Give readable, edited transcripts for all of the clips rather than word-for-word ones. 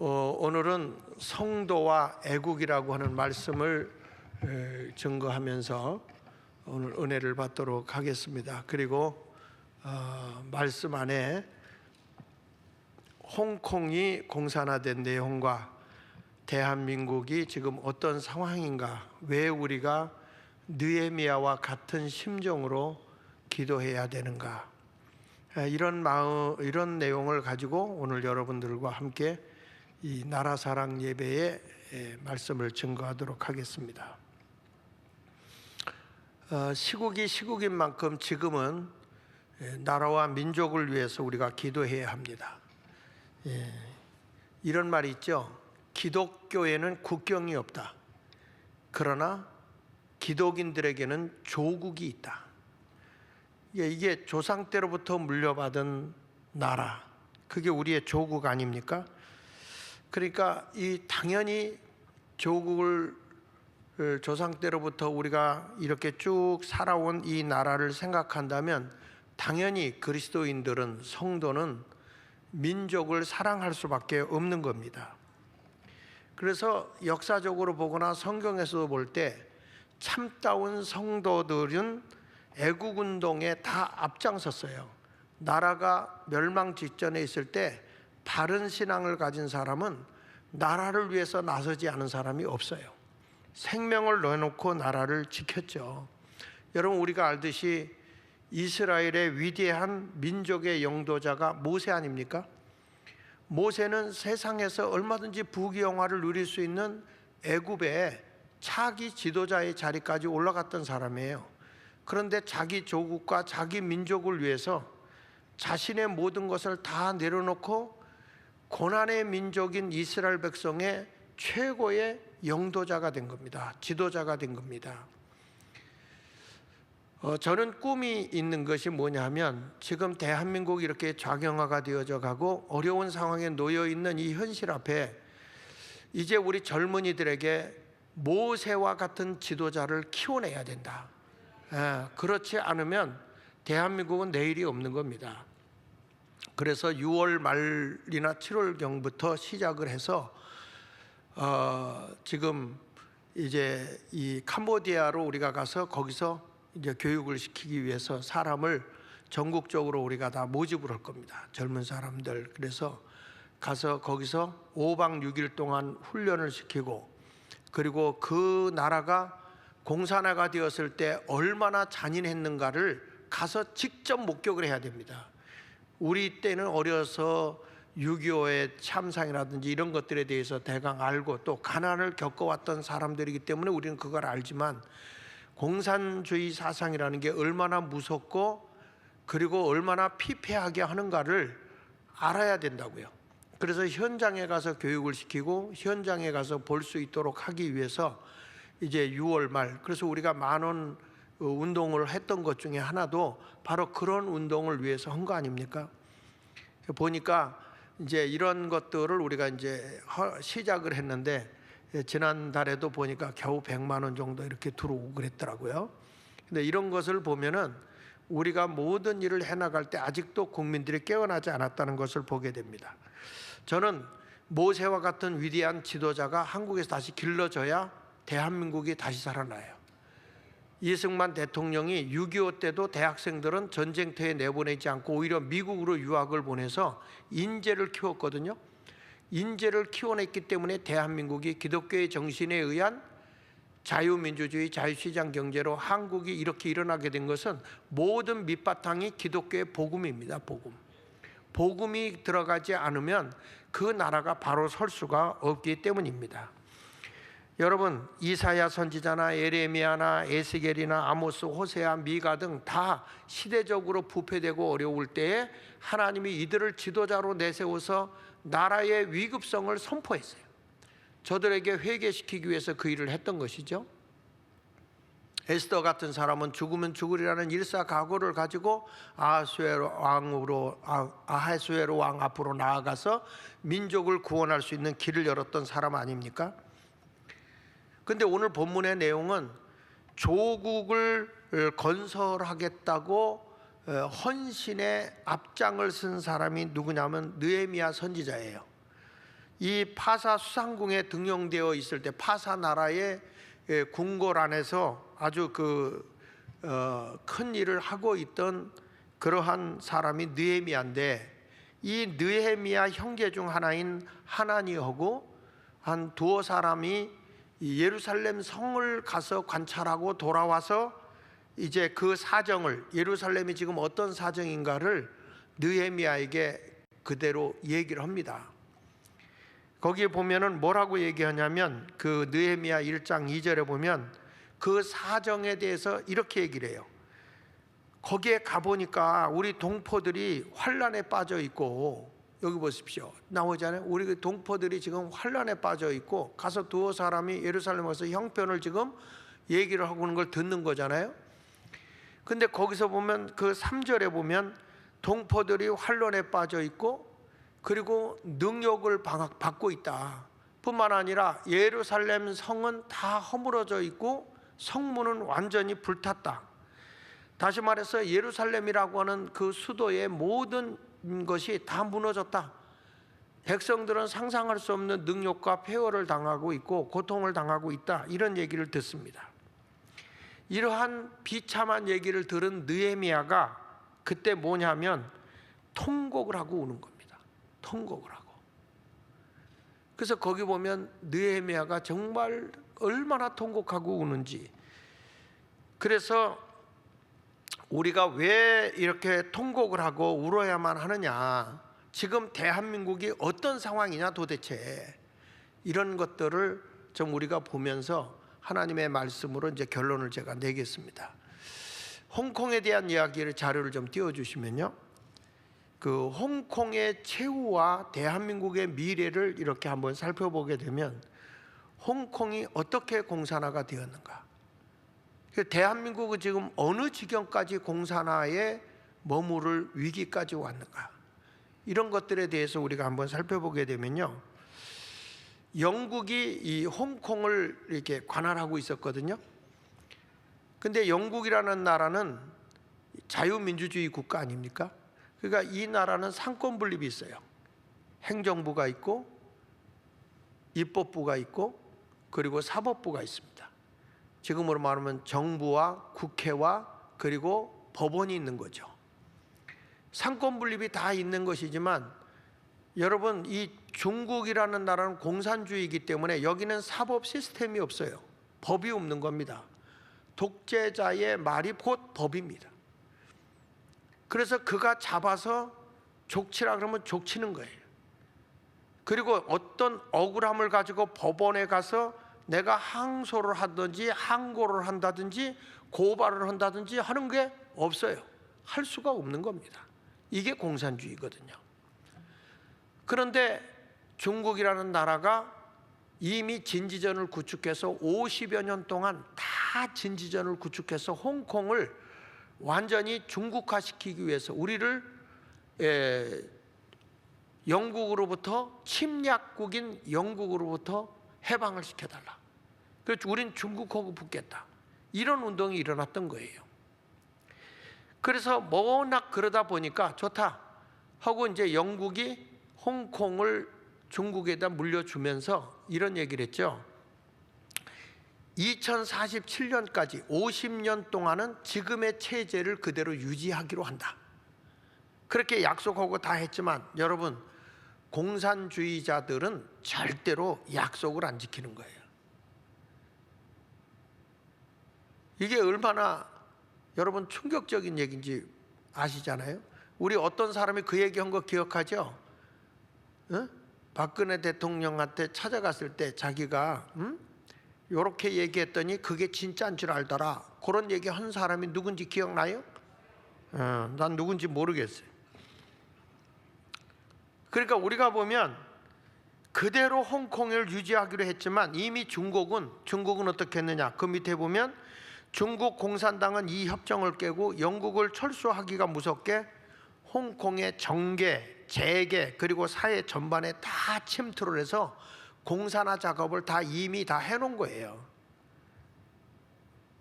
오늘은 성도와 애국이라고 하는 말씀을 증거하면서 오늘 은혜를 받도록 하겠습니다. 그리고 말씀 안에 홍콩이 공산화된 내용과 대한민국이 지금 어떤 상황인가, 왜 우리가 느헤미야와 같은 심정으로 기도해야 되는가, 이런 내용을 가지고 오늘 여러분들과 함께 이 나라 사랑 예배의 말씀을 증거하도록 하겠습니다. 시국이 시국인 만큼 지금은 나라와 민족을 위해서 우리가 기도해야 합니다. 이런 말이 있죠. 기독교에는 국경이 없다. 그러나 기독인들에게는 조국이 있다. 이게 조상 때로부터 물려받은 나라, 그게 우리의 조국 아닙니까? 그러니까 당연히 조국을 조상 때로부터 우리가 이렇게 쭉 살아온 이 나라를 생각한다면 당연히 그리스도인들은, 성도는 민족을 사랑할 수밖에 없는 겁니다. 그래서 역사적으로 보거나 성경에서 볼 때 참다운 성도들은 애국운동에 다 앞장섰어요. 나라가 멸망 직전에 있을 때 바른 신앙을 가진 사람은 나라를 위해서 나서지 않은 사람이 없어요. 생명을 내놓고 나라를 지켰죠. 여러분, 우리가 알듯이 이스라엘의 위대한 민족의 영도자가 모세 아닙니까? 모세는 세상에서 얼마든지 부귀영화를 누릴 수 있는 애굽의 차기 지도자의 자리까지 올라갔던 사람이에요. 그런데 자기 조국과 자기 민족을 위해서 자신의 모든 것을 다 내려놓고 고난의 민족인 이스라엘 백성의 최고의 영도자가 된 겁니다. 지도자가 된 겁니다. 저는 꿈이 있는 것이 뭐냐 하면, 지금 대한민국이 이렇게 좌경화가 되어져 가고 어려운 상황에 놓여 있는 이 현실 앞에 이제 우리 젊은이들에게 모세와 같은 지도자를 키워내야 된다. 그렇지 않으면 대한민국은 내일이 없는 겁니다. 그래서 6월 말이나 7월경부터 시작을 해서 지금 이제 이 캄보디아로 우리가 가서 거기서 이제 교육을 시키기 위해서 사람을 전국적으로 우리가 다 모집을 할 겁니다. 젊은 사람들. 그래서 가서 거기서 5박 6일 동안 훈련을 시키고, 그리고 그 나라가 공산화가 되었을 때 얼마나 잔인했는가를 가서 직접 목격을 해야 됩니다. 우리 때는 어려서 6.25의 참상이라든지 이런 것들에 대해서 대강 알고 또 가난을 겪어왔던 사람들이기 때문에 우리는 그걸 알지만, 공산주의 사상이라는 게 얼마나 무섭고 그리고 얼마나 피폐하게 하는가를 알아야 된다고요. 그래서 현장에 가서 교육을 시키고 현장에 가서 볼 수 있도록 하기 위해서 이제 6월 말, 그래서 우리가 만원 운동을 했던 것 중에 하나도 바로 그런 운동을 위해서 한 거 아닙니까? 보니까 이제 이런 것들을 우리가 이제 시작을 했는데, 지난달에도 보니까 겨우 100만 원 정도 이렇게 들어오고 그랬더라고요. 근데 이런 것을 보면은 우리가 모든 일을 해나갈 때 아직도 국민들이 깨어나지 않았다는 것을 보게 됩니다. 저는 모세와 같은 위대한 지도자가 한국에서 다시 길러져야 대한민국이 다시 살아나요. 이승만 대통령이 6.25 때도 대학생들은 전쟁터에 내보내지 않고 오히려 미국으로 유학을 보내서 인재를 키웠거든요. 인재를 키워냈기 때문에 대한민국이 기독교의 정신에 의한 자유민주주의, 자유시장 경제로 한국이 이렇게 일어나게 된 것은 모든 밑바탕이 기독교의 복음입니다. 복음이 들어가지 않으면 그 나라가 바로 설 수가 없기 때문입니다. 여러분, 이사야 선지자나 예레미야나 에스겔이나 아모스, 호세아, 미가 등 다 시대적으로 부패되고 어려울 때에 하나님이 이들을 지도자로 내세워서 나라의 위급성을 선포했어요. 저들에게 회개시키기 위해서 그 일을 했던 것이죠. 에스더 같은 사람은 죽으면 죽으리라는 일사각오를 가지고 아하수에로 왕 앞으로 나아가서 민족을 구원할 수 있는 길을 열었던 사람 아닙니까? 근데 오늘 본문의 내용은 조국을 건설하겠다고 헌신의 앞장을 쓴 사람이 누구냐면 느헤미야 선지자예요. 이 파사 수상궁에 등용되어 있을 때 파사 나라의 궁궐 안에서 아주 큰 일을 하고 있던 그러한 사람이 느헤미야인데, 이 느헤미야 형제 중 하나인 하나니하고 한 두어 사람이 예루살렘 성을 가서 관찰하고 돌아와서 이제 그 사정을, 예루살렘이 지금 어떤 사정인가를 느헤미야에게 그대로 얘기를 합니다. 거기에 보면은 뭐라고 얘기하냐면, 그 느헤미야 1장 2절에 보면 그 사정에 대해서 이렇게 얘기를 해요. 거기에 가보니까 우리 동포들이 환란에 빠져 있고, 여기 보십시오, 나오잖아요. 우리 동포들이 지금 환란에 빠져 있고, 가서 두어 사람이 예루살렘에서 형편을 지금 얘기를 하고 있는 걸 듣는 거잖아요. 근데 거기서 보면 그 3절에 보면 동포들이 환란에 빠져 있고 그리고 능욕을 받고 있다 뿐만 아니라 예루살렘 성은 다 허물어져 있고 성문은 완전히 불탔다. 다시 말해서 예루살렘이라고 하는 그 수도의 모든 것이 다 무너졌다. 백성들은 상상할 수 없는 능욕과 폐허를 당하고 있고 고통을 당하고 있다, 이런 얘기를 듣습니다. 이러한 비참한 얘기를 들은 느헤미야가 그때 뭐냐면 통곡을 하고 우는 겁니다. 통곡을 하고. 그래서 거기 보면 느헤미야가 정말 얼마나 통곡하고 우는지. 그래서 우리가 왜 이렇게 통곡을 하고 울어야만 하느냐, 지금 대한민국이 어떤 상황이냐 도대체, 이런 것들을 좀 우리가 보면서 하나님의 말씀으로 이제 결론을 제가 내겠습니다. 홍콩에 대한 이야기를, 자료를 좀 띄워주시면요, 그 홍콩의 최후와 대한민국의 미래를 이렇게 한번 살펴보게 되면 홍콩이 어떻게 공산화가 되었는가, 대한민국은 지금 어느 지경까지 공산화에 머무를 위기까지 왔는가, 이런 것들에 대해서 우리가 한번 살펴보게 되면요, 영국이 이 홍콩을 이렇게 관할하고 있었거든요. 근데 영국이라는 나라는 자유민주주의 국가 아닙니까? 그러니까 이 나라는 상권 분립이 있어요. 행정부가 있고 입법부가 있고 그리고 사법부가 있습니다. 지금으로 말하면 정부와 국회와 그리고 법원이 있는 거죠. 상권 분립이 다 있는 것이지만 여러분, 이 중국이라는 나라는 공산주의이기 때문에 여기는 사법 시스템이 없어요. 법이 없는 겁니다. 독재자의 말이 곧 법입니다. 그래서 그가 잡아서 족치라 그러면 족치는 거예요. 그리고 어떤 억울함을 가지고 법원에 가서 내가 항소를 하든지 항고를 한다든지 고발을 한다든지 하는 게 없어요. 할 수가 없는 겁니다. 이게 공산주의거든요. 그런데 중국이라는 나라가 이미 진지전을 구축해서 50여 년 동안 다 진지전을 구축해서 홍콩을 완전히 중국화시키기 위해서 우리를 영국으로부터, 침략국인 영국으로부터 해방을 시켜달라. 그래서 우린 중국하고 붙겠다, 이런 운동이 일어났던 거예요. 그래서 워낙 그러다 보니까 좋다 하고 이제 영국이 홍콩을 중국에다 물려주면서 이런 얘기를 했죠. 2047년까지 50년 동안은 지금의 체제를 그대로 유지하기로 한다. 그렇게 약속하고 다 했지만 여러분, 공산주의자들은 절대로 약속을 안 지키는 거예요. 이게 얼마나 여러분 충격적인 얘기인지 아시잖아요. 우리 어떤 사람이 그 얘기한 거 기억하죠? 박근혜 대통령한테 찾아갔을 때 자기가 이렇게 얘기했더니 그게 진짜인 줄 알더라, 그런 얘기 한 사람이 누군지 기억나요? 난 누군지 모르겠어요. 그러니까 우리가 보면 그대로 홍콩을 유지하기로 했지만 이미 중국은 어떻게 했느냐, 그 밑에 보면 중국 공산당은 이 협정을 깨고 영국을 철수하기가 무섭게 홍콩의 정계, 재계 그리고 사회 전반에 다 침투를 해서 공산화 작업을 다 이미 다 해놓은 거예요.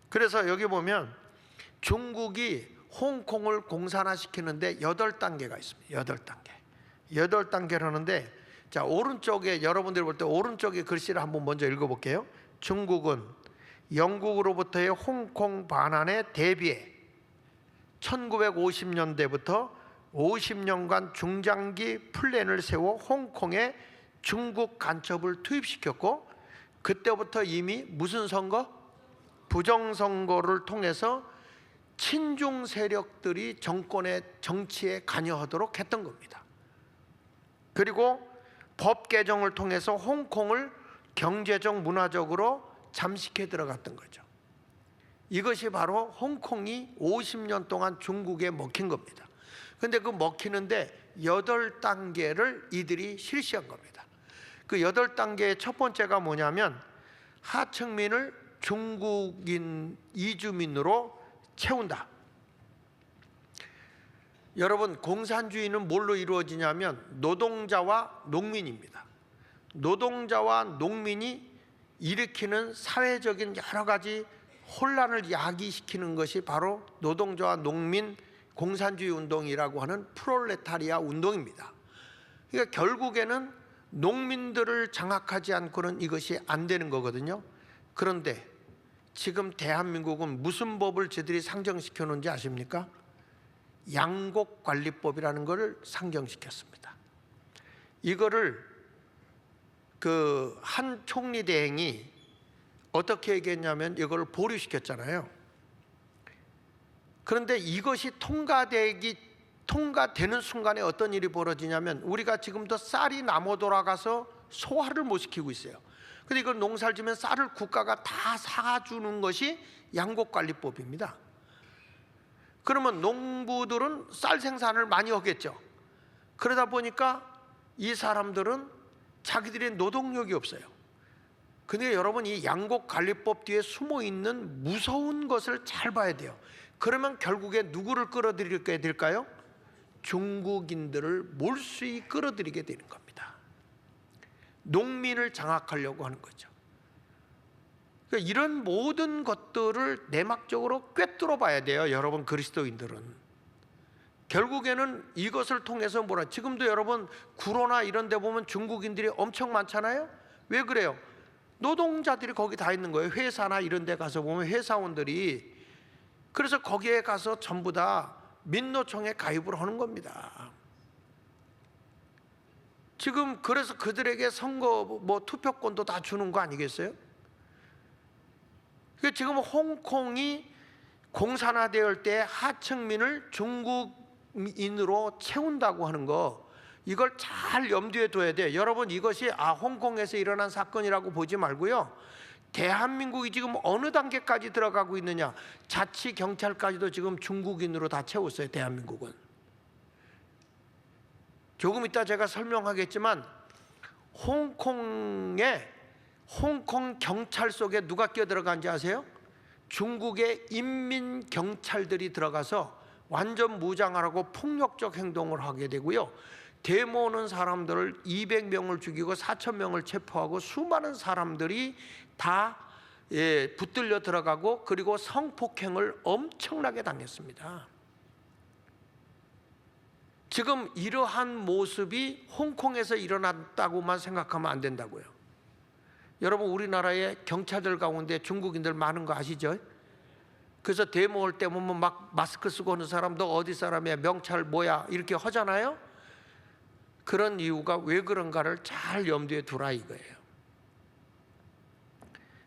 그래서 여기 보면 중국이 홍콩을 공산화시키는데 8단계가 있습니다. 8단계를 하는데 자, 오른쪽에 여러분들이 볼 때 오른쪽에 글씨를 한번 먼저 읽어볼게요. 중국은 영국으로부터의 홍콩 반환에 대비해 1950년대부터 50년간 중장기 플랜을 세워 홍콩에 중국 간첩을 투입시켰고, 그때부터 이미 무슨 선거? 부정선거를 통해서 친중 세력들이 정권의 정치에 관여하도록 했던 겁니다. 그리고 법 개정을 통해서 홍콩을 경제적 문화적으로 잠식해 들어갔던 거죠. 이것이 바로 홍콩이 50년 동안 중국에 먹힌 겁니다. 그런데 그 먹히는데 8단계를 이들이 실시한 겁니다. 그 8단계의 첫 번째가 뭐냐면 하층민을 중국인 이주민으로 채운다. 여러분, 공산주의는 뭘로 이루어지냐면 노동자와 농민입니다. 노동자와 농민이 일으키는 사회적인 여러 가지 혼란을 야기시키는 것이 바로 노동자와 농민 공산주의 운동이라고 하는 프롤레타리아 운동입니다. 그러니까 결국에는 농민들을 장악하지 않고는 이것이 안 되는 거거든요. 그런데 지금 대한민국은 무슨 법을 저들이 상정시켜 놓은지 아십니까? 양곡관리법이라는 것을 상정시켰습니다. 이거를 그 한 총리 대행이 어떻게 얘기했냐면 이걸 보류시켰잖아요. 그런데 이것이 통과되는 순간에 어떤 일이 벌어지냐면 우리가 지금도 쌀이 남아 돌아가서 소화를 못 시키고 있어요. 근데 이걸 농사를 지면 쌀을 국가가 다 사주는 것이 양곡관리법입니다. 그러면 농부들은 쌀 생산을 많이 하겠죠. 그러다 보니까 이 사람들은 자기들의 노동력이 없어요. 근데 여러분, 이 양곡관리법 뒤에 숨어있는 무서운 것을 잘 봐야 돼요. 그러면 결국에 누구를 끌어들이게 될까요? 중국인들을 몰수히 끌어들이게 되는 겁니다. 농민을 장악하려고 하는 거죠. 그러니까 이런 모든 것들을 내막적으로 꿰뚫어 봐야 돼요. 여러분, 그리스도인들은 결국에는 이것을 통해서 지금도 여러분 구로나 이런 데 보면 중국인들이 엄청 많잖아요. 왜 그래요? 노동자들이 거기 다 있는 거예요. 회사나 이런 데 가서 보면 회사원들이, 그래서 거기에 가서 전부 다 민노총에 가입을 하는 겁니다. 지금 그래서 그들에게 선거 투표권도 다 주는 거 아니겠어요? 지금 홍콩이 공산화될 때 하층민을 중국인으로 채운다고 하는 거, 이걸 잘 염두에 둬야 돼. 여러분, 이것이 홍콩에서 일어난 사건이라고 보지 말고요, 대한민국이 지금 어느 단계까지 들어가고 있느냐. 자치 경찰까지도 지금 중국인으로 다 채웠어요. 대한민국은. 조금 이따 제가 설명하겠지만 홍콩 경찰 속에 누가 끼어들어간지 아세요? 중국의 인민 경찰들이 들어가서 완전 무장하라고 폭력적 행동을 하게 되고요, 데모오는 사람들을 200명을 죽이고 4,000명을 체포하고 수많은 사람들이 다 붙들려 들어가고, 그리고 성폭행을 엄청나게 당했습니다. 지금 이러한 모습이 홍콩에서 일어났다고만 생각하면 안 된다고요. 여러분, 우리나라의 경찰들 가운데 중국인들 많은 거 아시죠? 그래서 데모할 때 보면 막 마스크 쓰고 오는 사람도 어디 사람이야, 명찰 뭐야 이렇게 하잖아요. 그런 이유가 왜 그런가를 잘 염두에 두라 이거예요.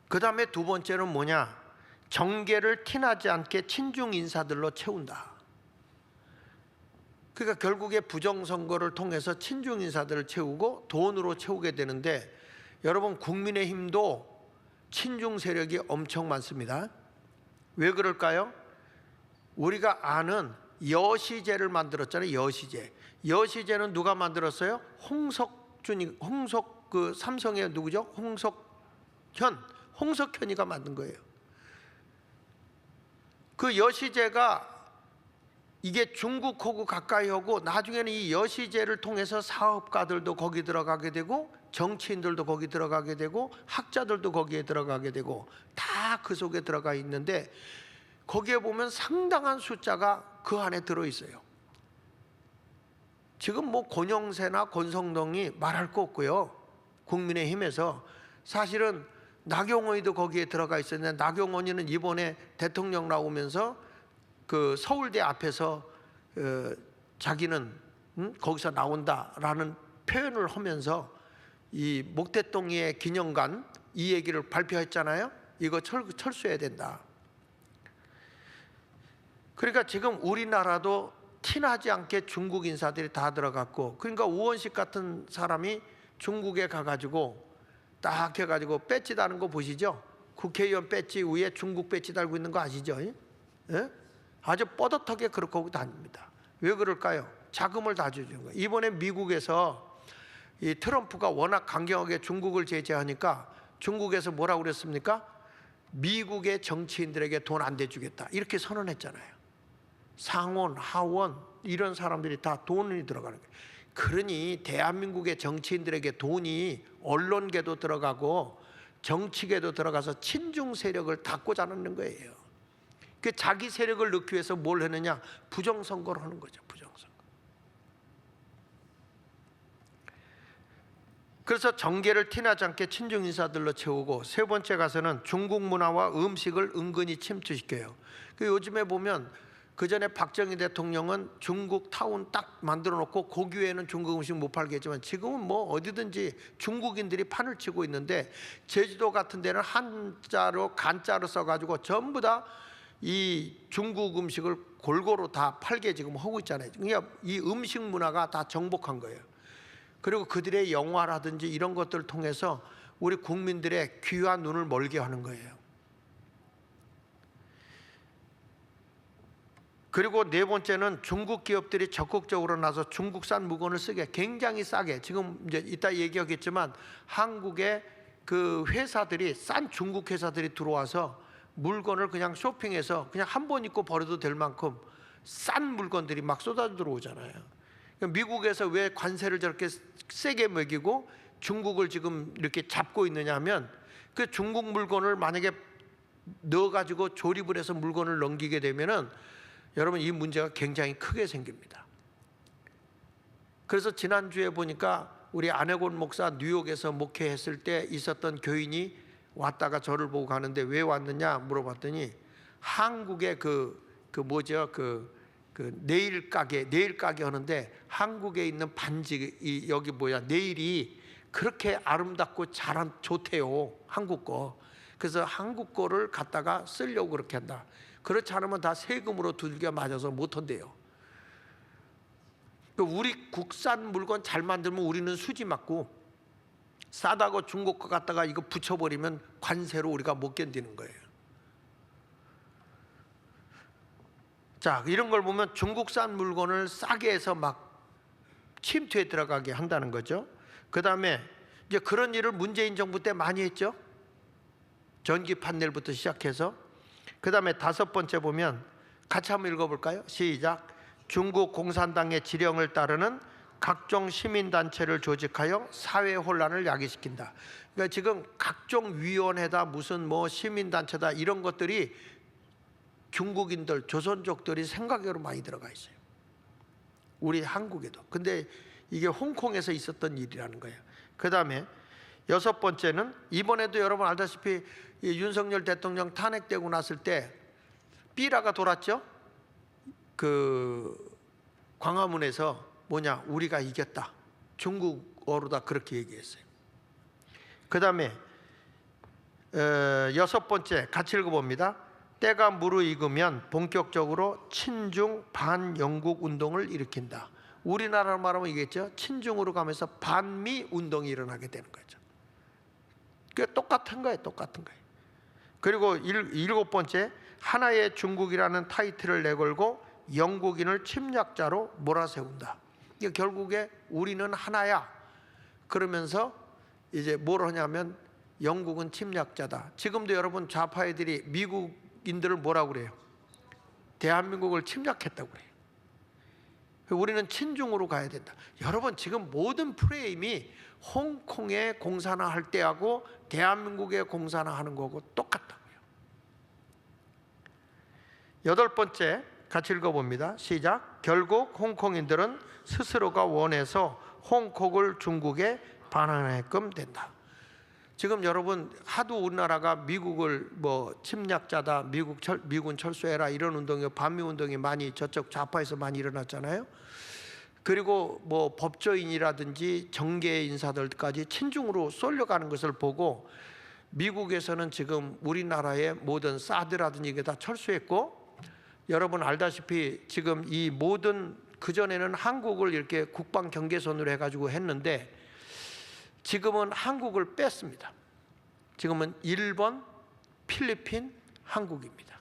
그 다음에 두 번째는 뭐냐? 정계를 티나지 않게 친중 인사들로 채운다. 그러니까 결국에 부정선거를 통해서 친중 인사들을 채우고 돈으로 채우게 되는데, 여러분, 국민의힘도 친중 세력이 엄청 많습니다. 왜 그럴까요? 우리가 아는 여시제를 만들었잖아요. 여시제는 누가 만들었어요? 그 삼성의 누구죠? 홍석현이가 만든 거예요. 그 여시제가 이게 중국하고 가까이 오고, 나중에는 이 여시제를 통해서 사업가들도 거기 들어가게 되고, 정치인들도 거기 들어가게 되고, 학자들도 거기에 들어가게 되고, 다 그 속에 들어가 있는데, 거기에 보면 상당한 숫자가 그 안에 들어있어요. 지금 뭐 권영세나 권성동이 말할 거 없고요. 국민의힘에서 사실은 나경원이도 거기에 들어가 있었는데, 나경원이는 이번에 대통령 나오면서 그 서울대 앞에서 자기는 거기서 나온다라는 표현을 하면서 이 목태동의 기념관 이 얘기를 발표했잖아요. 이거 철수해야 된다. 그러니까 지금 우리나라도 티나지 않게 중국 인사들이 다 들어갔고, 그러니까 우원식 같은 사람이 중국에 가가지고 딱 해가지고 배지 다는 거 보시죠? 국회의원 배지 위에 중국 배지 달고 있는 거 아시죠? 예? 아주 뻗어하게 그렇게 하고 다닙니다. 왜 그럴까요? 자금을 다 주는 거예요. 이번에 미국에서 이 트럼프가 워낙 강경하게 중국을 제재하니까 중국에서 뭐라고 그랬습니까? 미국의 정치인들에게 돈 안 대주겠다 이렇게 선언했잖아요. 상원, 하원 이런 사람들이 다 돈이 들어가는 거예요. 그러니 대한민국의 정치인들에게 돈이 언론계도 들어가고 정치계도 들어가서 친중 세력을 다 꽂아넣는 거예요. 그 자기 세력을 넣기 위해서 뭘 하느냐? 부정선거를 하는 거죠. 부정선거. 그래서 정계를 티나지 않게 친중 인사들로 채우고, 세 번째 가서는 중국 문화와 음식을 은근히 침투시켜요. 그 요즘에 보면 그 전에 박정희 대통령은 중국 타운 딱 만들어 놓고 고기 외에는 중국 음식 못 팔게 했지만, 지금은 뭐 어디든지 중국인들이 판을 치고 있는데, 제주도 같은 데는 한자로 간자로 써가지고 전부 다 이 중국 음식을 골고루 다 팔게 지금 하고 있잖아요. 그러니까 이 음식 문화가 다 정복한 거예요. 그리고 그들의 영화라든지 이런 것들을 통해서 우리 국민들의 귀와 눈을 멀게 하는 거예요. 그리고 네 번째는 중국 기업들이 적극적으로 나서 중국산 물건을 쓰게, 굉장히 싸게, 지금 이제 이따 얘기하겠지만 한국의 그 회사들이, 싼 중국 회사들이 들어와서 물건을 그냥 쇼핑해서 그냥 한 번 입고 버려도 될 만큼 싼 물건들이 막 쏟아져 들어오잖아요. 미국에서 왜 관세를 저렇게 세게 매기고 중국을 지금 이렇게 잡고 있느냐 하면, 그 중국 물건을 만약에 넣어가지고 조립을 해서 물건을 넘기게 되면은 여러분 이 문제가 굉장히 크게 생깁니다. 그래서 지난주에 보니까 우리 안혜곤 목사 뉴욕에서 목회했을 때 있었던 교인이 왔다가 저를 보고 가는데 왜 왔느냐 물어봤더니, 한국의 그 네일 가게 하는데 한국에 있는 반지, 여기 네일이 그렇게 아름답고 좋대요, 한국 거. 그래서 한국 거를 갖다가 쓰려고 그렇게 한다. 그렇지 않으면 다 세금으로 두들겨 맞아서 못 한대요. 우리 국산 물건 잘 만들면 우리는 수지 맞고, 싸다고 중국 거 갖다가 이거 붙여버리면 관세로 우리가 못 견디는 거예요. 자, 이런 걸 보면 중국산 물건을 싸게 해서 막 침투에 들어가게 한다는 거죠. 그 다음에 이제 그런 일을 문재인 정부 때 많이 했죠. 전기 판넬부터 시작해서. 그 다음에 다섯 번째 보면, 같이 한번 읽어볼까요? 시작. 중국 공산당의 지령을 따르는 각종 시민단체를 조직하여 사회 혼란을 야기시킨다. 그러니까 지금 각종 위원회다, 무슨 뭐 시민단체다, 이런 것들이 중국인들, 조선족들이 생각으로 많이 들어가 있어요. 우리 한국에도. 근데 이게 홍콩에서 있었던 일이라는 거예요. 그 다음에 여섯 번째는, 이번에도 여러분 알다시피 윤석열 대통령 탄핵되고 났을 때 삐라가 돌았죠. 그 광화문에서 뭐냐, 우리가 이겼다, 중국어로다 그렇게 얘기했어요. 그 다음에 여섯 번째 같이 읽어봅니다. 때가 무르익으면 본격적으로 친중 반영국 운동을 일으킨다. 우리나라로 말하면 이겠죠. 친중으로 가면서 반미 운동이 일어나게 되는 거죠. 그게 똑같은 거예요. 똑같은 거예요. 그리고 일곱 번째, 하나의 중국이라는 타이틀을 내걸고 영국인을 침략자로 몰아세운다. 결국에 우리는 하나야 그러면서 이제 뭘 하냐면 영국은 침략자다. 지금도 여러분 좌파 애들이 미국인들을 뭐라고 그래요? 대한민국을 침략했다고 그래요. 우리는 친중으로 가야 된다. 여러분 지금 모든 프레임이 홍콩의 공산화 할 때하고 대한민국의 공산화 하는 거고 똑같다고요. 여덟 번째 같이 읽어봅니다. 시작. 결국 홍콩인들은 스스로가 원해서 홍콩을 중국에 반환하게끔 된다. 지금 여러분 하도 우리나라가 미국을 뭐 침략자다, 미군 철수해라 이런 운동이, 반미 운동이 많이 저쪽 좌파에서 많이 일어났잖아요. 그리고 뭐 법조인이라든지 정계 인사들까지 친중으로 쏠려가는 것을 보고 미국에서는 지금 우리나라의 모든 사드라든지 이게 다 철수했고, 여러분 알다시피 지금 이 모든, 그전에는 한국을 이렇게 국방 경계선으로 해가지고 했는데 지금은 한국을 뺐습니다. 지금은 일본, 필리핀, 한국입니다.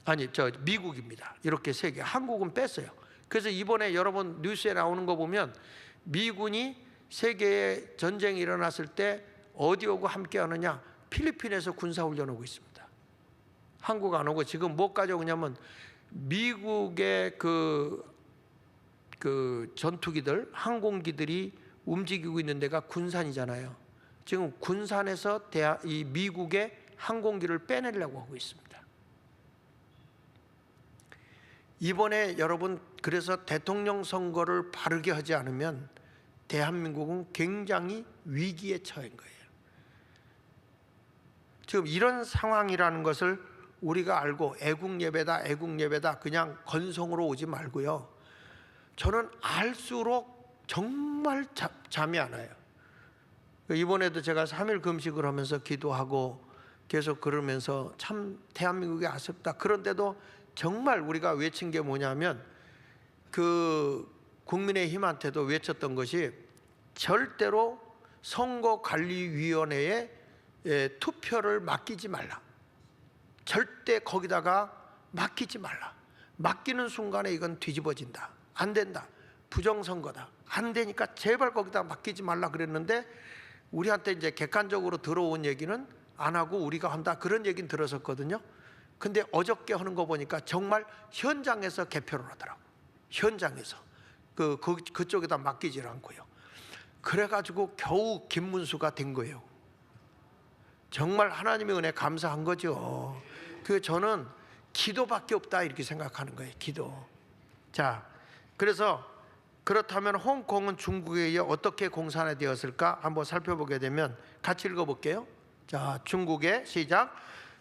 아니 미국입니다. 이렇게 세 개. 한국은 뺐어요. 그래서 이번에 여러분 뉴스에 나오는 거 보면 미군이 세계에 전쟁이 일어났을 때 어디 오고 함께 하느냐, 필리핀에서 군사훈련하고 있습니다. 한국 안 오고 지금 뭐까지 오냐면 미국의 그 전투기들, 항공기들이 움직이고 있는 데가 군산이잖아요. 지금 군산에서 이 미국의 항공기를 빼내려고 하고 있습니다. 이번에 여러분 그래서 대통령 선거를 바르게 하지 않으면 대한민국은 굉장히 위기에 처한 거예요. 지금 이런 상황이라는 것을 우리가 알고 애국예배다 애국예배다 그냥 건성으로 오지 말고요, 저는 알수록 정말 잠이 안 와요. 이번에도 제가 3일 금식을 하면서 기도하고 계속 그러면서 참 대한민국이 아쉽다. 그런데도 정말 우리가 외친 게 뭐냐면 그 국민의힘한테도 외쳤던 것이 절대로 선거관리위원회에 투표를 맡기지 말라. 절대 거기다가 맡기지 말라. 맡기는 순간에 이건 뒤집어진다. 안 된다. 부정선거다. 안 되니까 제발 거기다 맡기지 말라 그랬는데 우리한테 이제 객관적으로 들어온 얘기는 안 하고 우리가 한다 그런 얘기는 들었었거든요. 근데 어저께 하는 거 보니까 정말 현장에서 개표를 하더라고. 현장에서 그쪽에다 맡기질 않고요. 그래가지고 겨우 김문수가 된 거예요. 정말 하나님의 은혜 감사한 거죠. 저는 기도밖에 없다 이렇게 생각하는 거예요. 기도. 자, 그래서 그렇다면 홍콩은 중국에 의해 어떻게 공산화되었을까 한번 살펴보게 되면 같이 읽어볼게요. 자, 중국의 시작.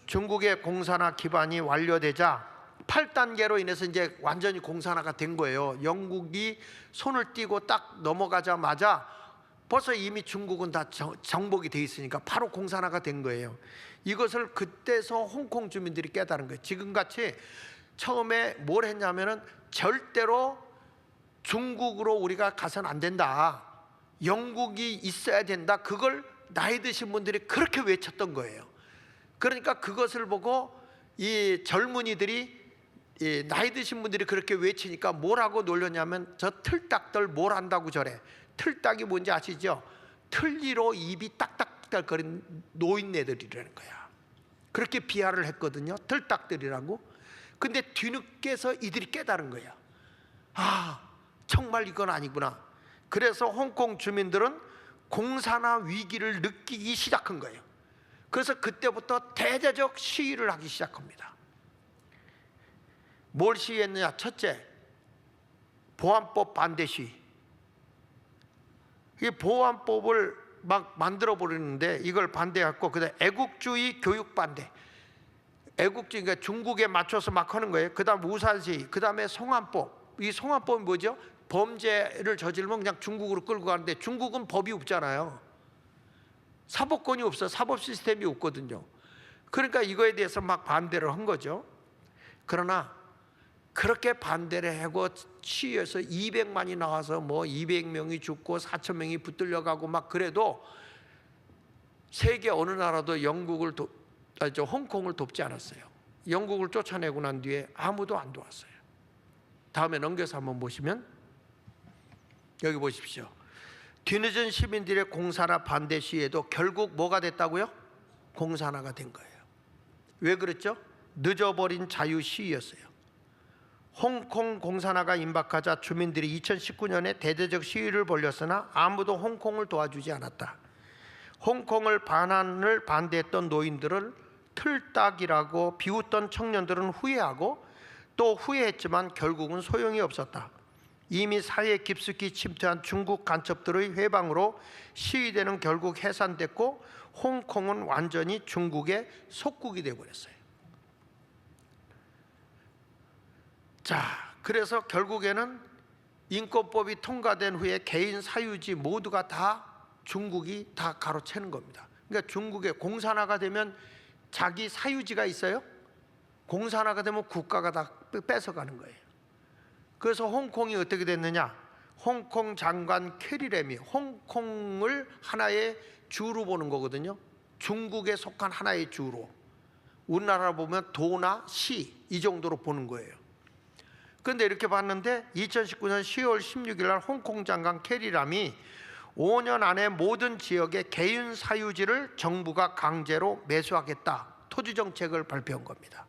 중국의 공산화 기반이 완료되자 8단계로 인해서 이제 완전히 공산화가 된 거예요. 영국이 손을 띄고 딱 넘어가자마자 벌써 이미 중국은 다 정복이 돼 있으니까 바로 공산화가 된 거예요. 이것을 그때서 홍콩 주민들이 깨달은 거예요. 지금같이 처음에 뭘 했냐면은 절대로 중국으로 우리가 가서는 안 된다. 영국이 있어야 된다. 그걸 나이 드신 분들이 그렇게 외쳤던 거예요. 그러니까 그것을 보고 이 젊은이들이, 이 나이 드신 분들이 그렇게 외치니까 뭐라고 놀렸냐면 저 틀딱들 뭘 안다고 저래. 틀딱이 뭔지 아시죠? 틀니로 입이 딱딱딱거린 노인네들이라는 거야. 그렇게 비하를 했거든요. 틀딱들이라고. 근데 뒤늦게서 이들이 깨달은 거야. 아, 정말 이건 아니구나. 그래서 홍콩 주민들은 공산화 위기를 느끼기 시작한 거예요. 그래서 그때부터 대대적 시위를 하기 시작합니다. 뭘 시위했느냐? 첫째, 보안법 반대 시위. 이 보안법을 막 만들어 버리는데 이걸 반대했고, 그다음 애국주의 교육 반대. 애국주의, 그러니까 중국에 맞춰서 막 하는 거예요. 그다음 우산 시위, 그다음에 송환법. 이 송환법이 뭐죠? 범죄를 저지르면 그냥 중국으로 끌고 가는데 중국은 법이 없잖아요. 사법권이 없어. 사법 시스템이 없거든요. 그러니까 이거에 대해서 막 반대를 한 거죠. 그러나 그렇게 반대를 하고 시위해서 200만이 나와서 뭐 200명이 죽고 4,000명이 붙들려 가고 막 그래도 세계 어느 나라도 홍콩을 돕지 않았어요. 영국을 쫓아내고 난 뒤에 아무도 안 도왔어요. 다음에 넘겨서 한번 보시면 여기 보십시오. 뒤늦은 시민들의 공산화 반대 시위에도 결국 뭐가 됐다고요? 공산화가 된 거예요. 왜 그랬죠? 늦어버린 자유 시위였어요. 홍콩 공산화가 임박하자 주민들이 2019년에 대대적 시위를 벌였으나 아무도 홍콩을 도와주지 않았다. 홍콩을 반환을 반대했던 노인들을 틀딱이라고 비웃던 청년들은 후회하고 또 후회했지만 결국은 소용이 없었다. 이미 사회에 깊숙이 침투한 중국 간첩들의 회방으로 시위대는 결국 해산됐고 홍콩은 완전히 중국의 속국이 되어버렸어요. 자, 그래서 결국에는 인권법이 통과된 후에 개인 사유지 모두가 다 중국이 다 가로채는 겁니다. 그러니까 중국의 공산화가 되면 자기 사유지가 있어요. 공산화가 되면 국가가 다 뺏어가는 거예요. 그래서 홍콩이 어떻게 됐느냐? 홍콩 장관 캐리램이 홍콩을 하나의 주로 보는 거거든요. 중국에 속한 하나의 주로. 우리나라 보면 도나 시 이 정도로 보는 거예요. 그런데 이렇게 봤는데 2019년 10월 16일 날 홍콩 장관 캐리람이 5년 안에 모든 지역의 개인 사유지를 정부가 강제로 매수하겠다. 토지 정책을 발표한 겁니다.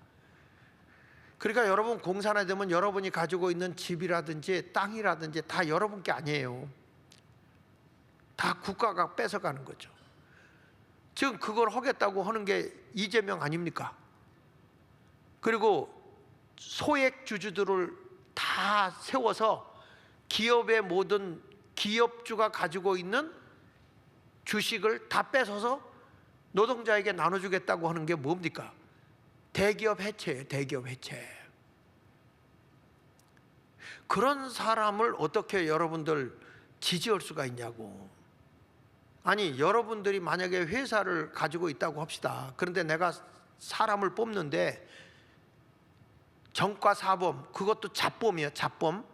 그러니까 여러분 공산화되면 여러분이 가지고 있는 집이라든지 땅이라든지 다 여러분 게 아니에요. 다 국가가 뺏어가는 거죠. 지금 그걸 하겠다고 하는 게 이재명 아닙니까? 그리고 소액 주주들을 다 세워서 기업의 모든 기업주가 가지고 있는 주식을 다 뺏어서 노동자에게 나눠주겠다고 하는 게 뭡니까? 대기업 해체예요. 대기업 해체. 그런 사람을 어떻게 여러분들 지지할 수가 있냐고. 아니 여러분들이 만약에 회사를 가지고 있다고 합시다. 그런데 내가 사람을 뽑는데 정과사범, 그것도 잡범이에요. 잡범.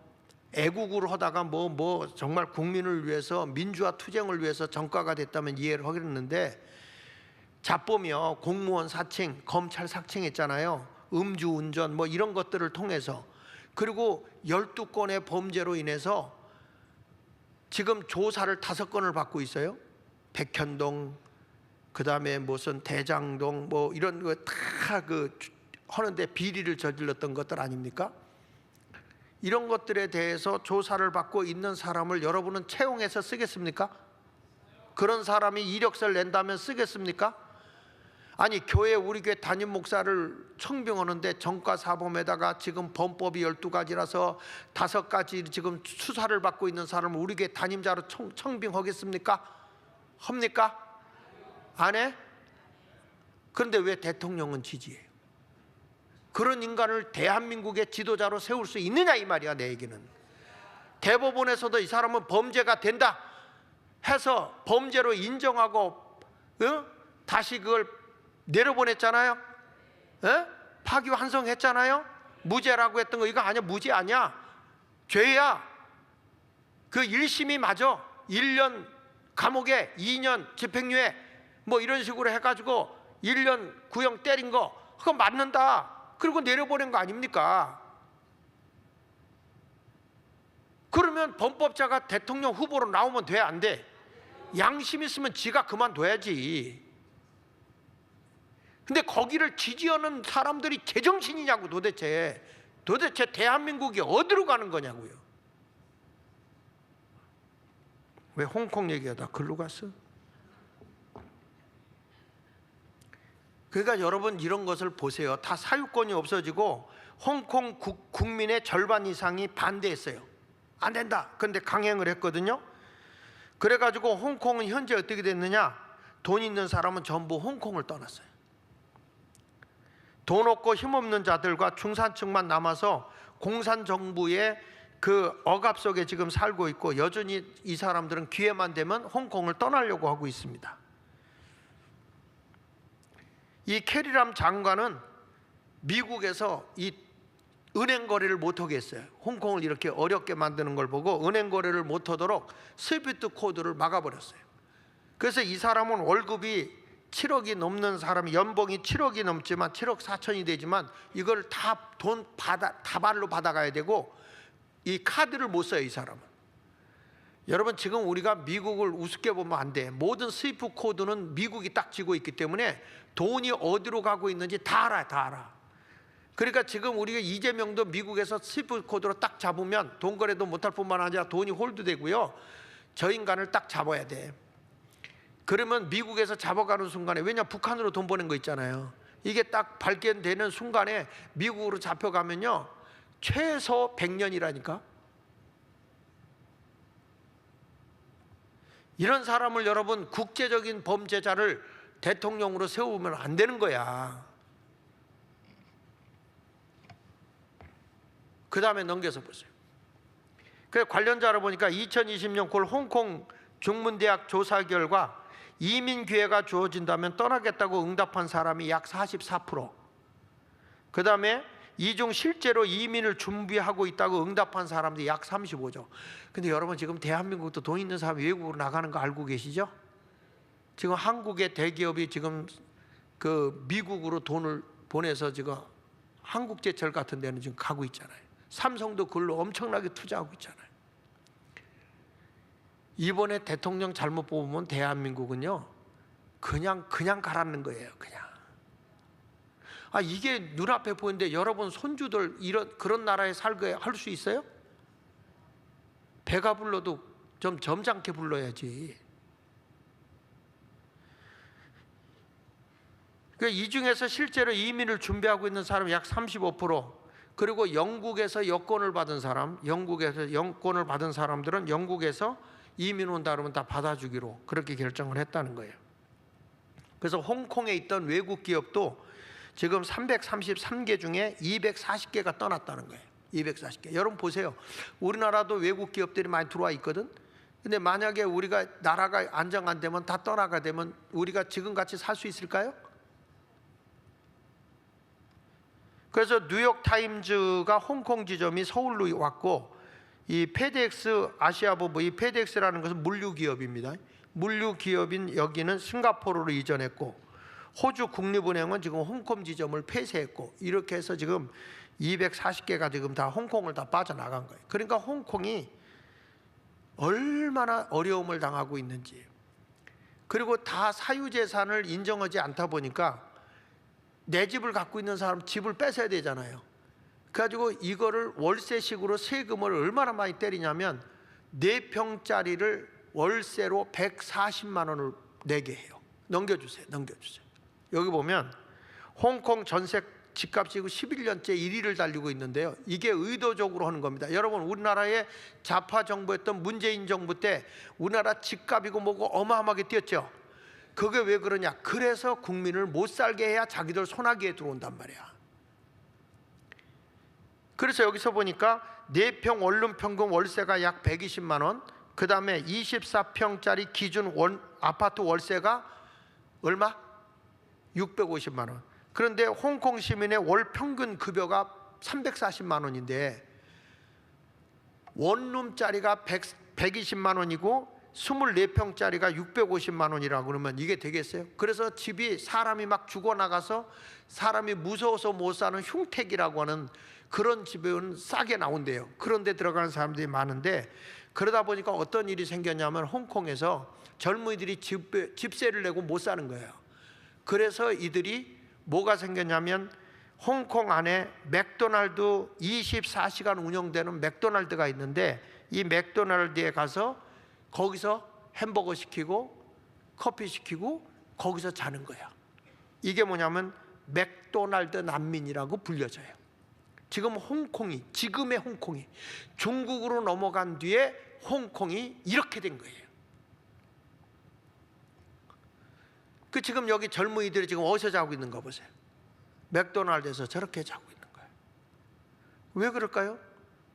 애국을 하다가 뭐 정말 국민을 위해서 민주화 투쟁을 위해서 정과가 됐다면 이해를 하겠는데 잡범이요. 공무원 사칭, 검찰 사칭했잖아요. 음주운전 뭐 이런 것들을 통해서. 그리고 12건의 범죄로 인해서 지금 조사를 5건을 받고 있어요. 백현동, 그 다음에 무슨 대장동 뭐 이런 거 다 하는데 비리를 저질렀던 것들 아닙니까? 이런 것들에 대해서 조사를 받고 있는 사람을 여러분은 채용해서 쓰겠습니까? 그런 사람이 이력서를 낸다면 쓰겠습니까? 아니 교회 우리 교회 담임 목사를 청빙하는데 정과사범에다가 지금 범법이 12가지라서 5가지 지금 수사를 받고 있는 사람을 우리 교회 담임자로 청빙하겠습니까? 합니까? 안 해? 그런데 왜 대통령은 지지해요? 그런 인간을 대한민국의 지도자로 세울 수 있느냐 이 말이야. 내 얘기는 대법원에서도 이 사람은 범죄가 된다 해서 범죄로 인정하고 다시 그걸 내려보냈잖아요. 파기환송했잖아요. 무죄라고 했던 거 이거 아니야. 무죄 아니야. 죄야. 그 1심이 맞아. 1년 감옥에 2년 집행유예 뭐 이런 식으로 해가지고 1년 구형 때린 거 그거 맞는다. 그리고 내려보낸 거 아닙니까? 그러면 범법자가 대통령 후보로 나오면 돼? 안 돼? 양심 있으면 지가 그만둬야지. 근데 거기를 지지하는 사람들이 제정신이냐고. 도대체 대한민국이 어디로 가는 거냐고요. 왜 홍콩 얘기하다 글로 갔어? 그러니까 여러분 이런 것을 보세요. 다 사유권이 없어지고 홍콩 국민의 절반 이상이 반대했어요. 안 된다. 그런데 강행을 했거든요. 그래가지고 홍콩은 현재 어떻게 됐느냐? 돈 있는 사람은 전부 홍콩을 떠났어요. 돈 없고 힘없는 자들과 중산층만 남아서 공산정부의 그 억압 속에 지금 살고 있고 여전히 이 사람들은 기회만 되면 홍콩을 떠나려고 하고 있습니다. 이 캐리람 장관은 미국에서 이 은행 거래를 못하게 했어요. 홍콩을 이렇게 어렵게 만드는 걸 보고 은행 거래를 못하도록 스위프트 코드를 막아버렸어요. 그래서 이 사람은 월급이 7억이 넘는 사람이 연봉이 7억이 넘지만 7억 4천이 되지만 이걸 다 돈 다발로 받아가야 되고 이 카드를 못 써요. 이 사람은. 여러분 지금 우리가 미국을 우습게 보면 안 돼. 모든 스위프트 코드는 미국이 딱 쥐고 있기 때문에 돈이 어디로 가고 있는지 다 알아요. 다 알아. 그러니까 지금 우리가 이재명도 미국에서 스위프트 코드로 딱 잡으면 돈 거래도 못할 뿐만 아니라 돈이 홀드되고요. 저 인간을 딱 잡아야 돼. 그러면 미국에서 잡아가는 순간에, 왜냐 북한으로 돈 보낸 거 있잖아요. 이게 딱 발견되는 순간에 미국으로 잡혀가면요 최소 100년이라니까. 이런 사람을 여러분 국제적인 범죄자를 대통령으로 세우면 안 되는 거야. 그 다음에 넘겨서 보세요. 그 관련자로 보니까 2020년 9월 홍콩 중문대학 조사 결과 이민 기회가 주어진다면 떠나겠다고 응답한 사람이 약 44%. 그 다음에 이 중 실제로 이민을 준비하고 있다고 응답한 사람들이 약 35죠. 근데 여러분 지금 대한민국도 돈 있는 사람이 외국으로 나가는 거 알고 계시죠? 지금 한국의 대기업이 지금 그 미국으로 돈을 보내서 지금 한국제철 같은 데는 지금 가고 있잖아요. 삼성도 그걸로 엄청나게 투자하고 있잖아요. 이번에 대통령 잘못 뽑으면 대한민국은요 그냥 가라는 거예요. 그냥. 이게 눈앞에 보이는데 여러분 손주들 그런 나라에 살게 할 수 있어요? 배가 불러도 좀 점잖게 불러야지. 이 중에서 실제로 이민을 준비하고 있는 사람이 약 35%, 그리고 영국에서 여권을 받은 사람, 영국에서 여권을 받은 사람들은 영국에서 이민 온다 그러면 다 받아주기로 그렇게 결정을 했다는 거예요. 그래서 홍콩에 있던 외국 기업도 지금 333개 중에 240개가 떠났다는 거예요. 240개. 여러분 보세요. 우리나라도 외국 기업들이 많이 들어와 있거든. 근데 만약에 우리가 나라가 안정 안 되면 다 떠나가 되면 우리가 지금같이 살 수 있을까요? 그래서 뉴욕타임즈가 홍콩 지점이 서울로 왔고, 이 페덱스 아시아부부, 이 페덱스라는 것은 물류 기업입니다. 물류 기업인 여기는 싱가포르로 이전했고, 호주 국립은행은 지금 홍콩 지점을 폐쇄했고, 이렇게 해서 지금 240개가 지금 다 홍콩을 다 빠져나간 거예요. 그러니까 홍콩이 얼마나 어려움을 당하고 있는지. 그리고 다 사유재산을 인정하지 않다 보니까 내 집을 갖고 있는 사람 집을 뺏어야 되잖아요. 그래가지고 이거를 월세식으로 세금을 얼마나 많이 때리냐면 4평짜리를 월세로 140만 원을 내게 해요. 넘겨주세요. 여기 보면 홍콩 전세 집값이 11년째 1위를 달리고 있는데요. 이게 의도적으로 하는 겁니다. 여러분 우리나라의 좌파 정부였던 문재인 정부 때 우리나라 집값이고 뭐고 어마어마하게 뛰었죠. 그게 왜 그러냐? 그래서 국민을 못 살게 해야 자기들 손아귀에 들어온단 말이야. 그래서 여기서 보니까 4평 원룸 평균 월세가 약 120만 원, 그 다음에 24평짜리 기준 아파트 월세가 얼마? 650만 원. 그런데 홍콩 시민의 월 평균 급여가 340만 원인데 원룸짜리가 120만 원이고 24평짜리가 650만 원이라고 그러면 이게 되겠어요? 그래서 집이 사람이 막 죽어나가서 사람이 무서워서 못 사는 흉택이라고 하는 그런 집은 싸게 나온대요. 그런 데 들어가는 사람들이 많은데, 그러다 보니까 어떤 일이 생겼냐면 홍콩에서 젊은이들이 집세를 내고 못 사는 거예요. 그래서 이들이 뭐가 생겼냐면 홍콩 안에 맥도날드 24시간 운영되는 맥도날드가 있는데, 이 맥도날드에 가서 거기서 햄버거 시키고 커피 시키고 거기서 자는 거야. 이게 뭐냐면 맥도날드 난민이라고 불려져요. 지금의 홍콩이 중국으로 넘어간 뒤에 홍콩이 이렇게 된 거예요. 지금 여기 젊은이들이 지금 어디서 자고 있는 거 보세요. 맥도날드에서 저렇게 자고 있는 거예요. 왜 그럴까요?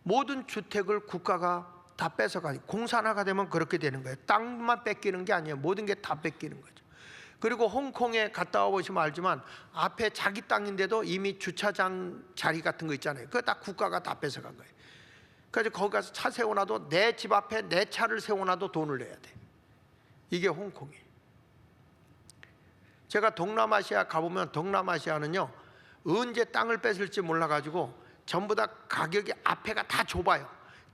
모든 주택을 국가가 다 뺏어가니 공산화가 되면 그렇게 되는 거예요. 땅만 뺏기는 게 아니에요. 모든 게 다 뺏기는 거죠. 그리고 홍콩에 갔다 와보시면 알지만 앞에 자기 땅인데도 이미 주차장 자리 같은 거 있잖아요. 그거 다 국가가 다 뺏어간 거예요. 그래서 거기 가서 차 세워놔도 내 집 앞에 내 차를 세워놔도 돈을 내야 돼. 이게 홍콩이에요. 제가 동남아시아 가보면 동남아시아는요 언제 땅을 뺏을지 몰라가지고 전부 다 가격이 앞에가 다 좁아요.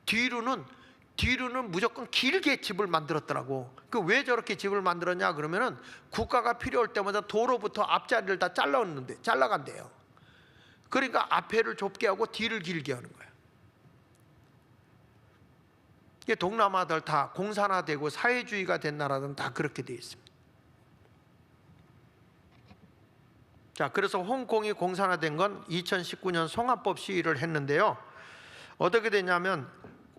뒤로는 무조건 길게 집을 만들었더라고. 왜 저렇게 집을 만들었냐 그러면은 국가가 필요할 때마다 도로부터 앞자리를 다 잘라간대요. 그러니까 앞에를 좁게 하고 뒤를 길게 하는 거예요. 이게 동남아들 다 공산화되고 사회주의가 된 나라들은 다 그렇게 되어 있습니다. 자, 그래서 홍콩이 공산화된 건 2019년 송화법 시위를 했는데요. 어떻게 되냐면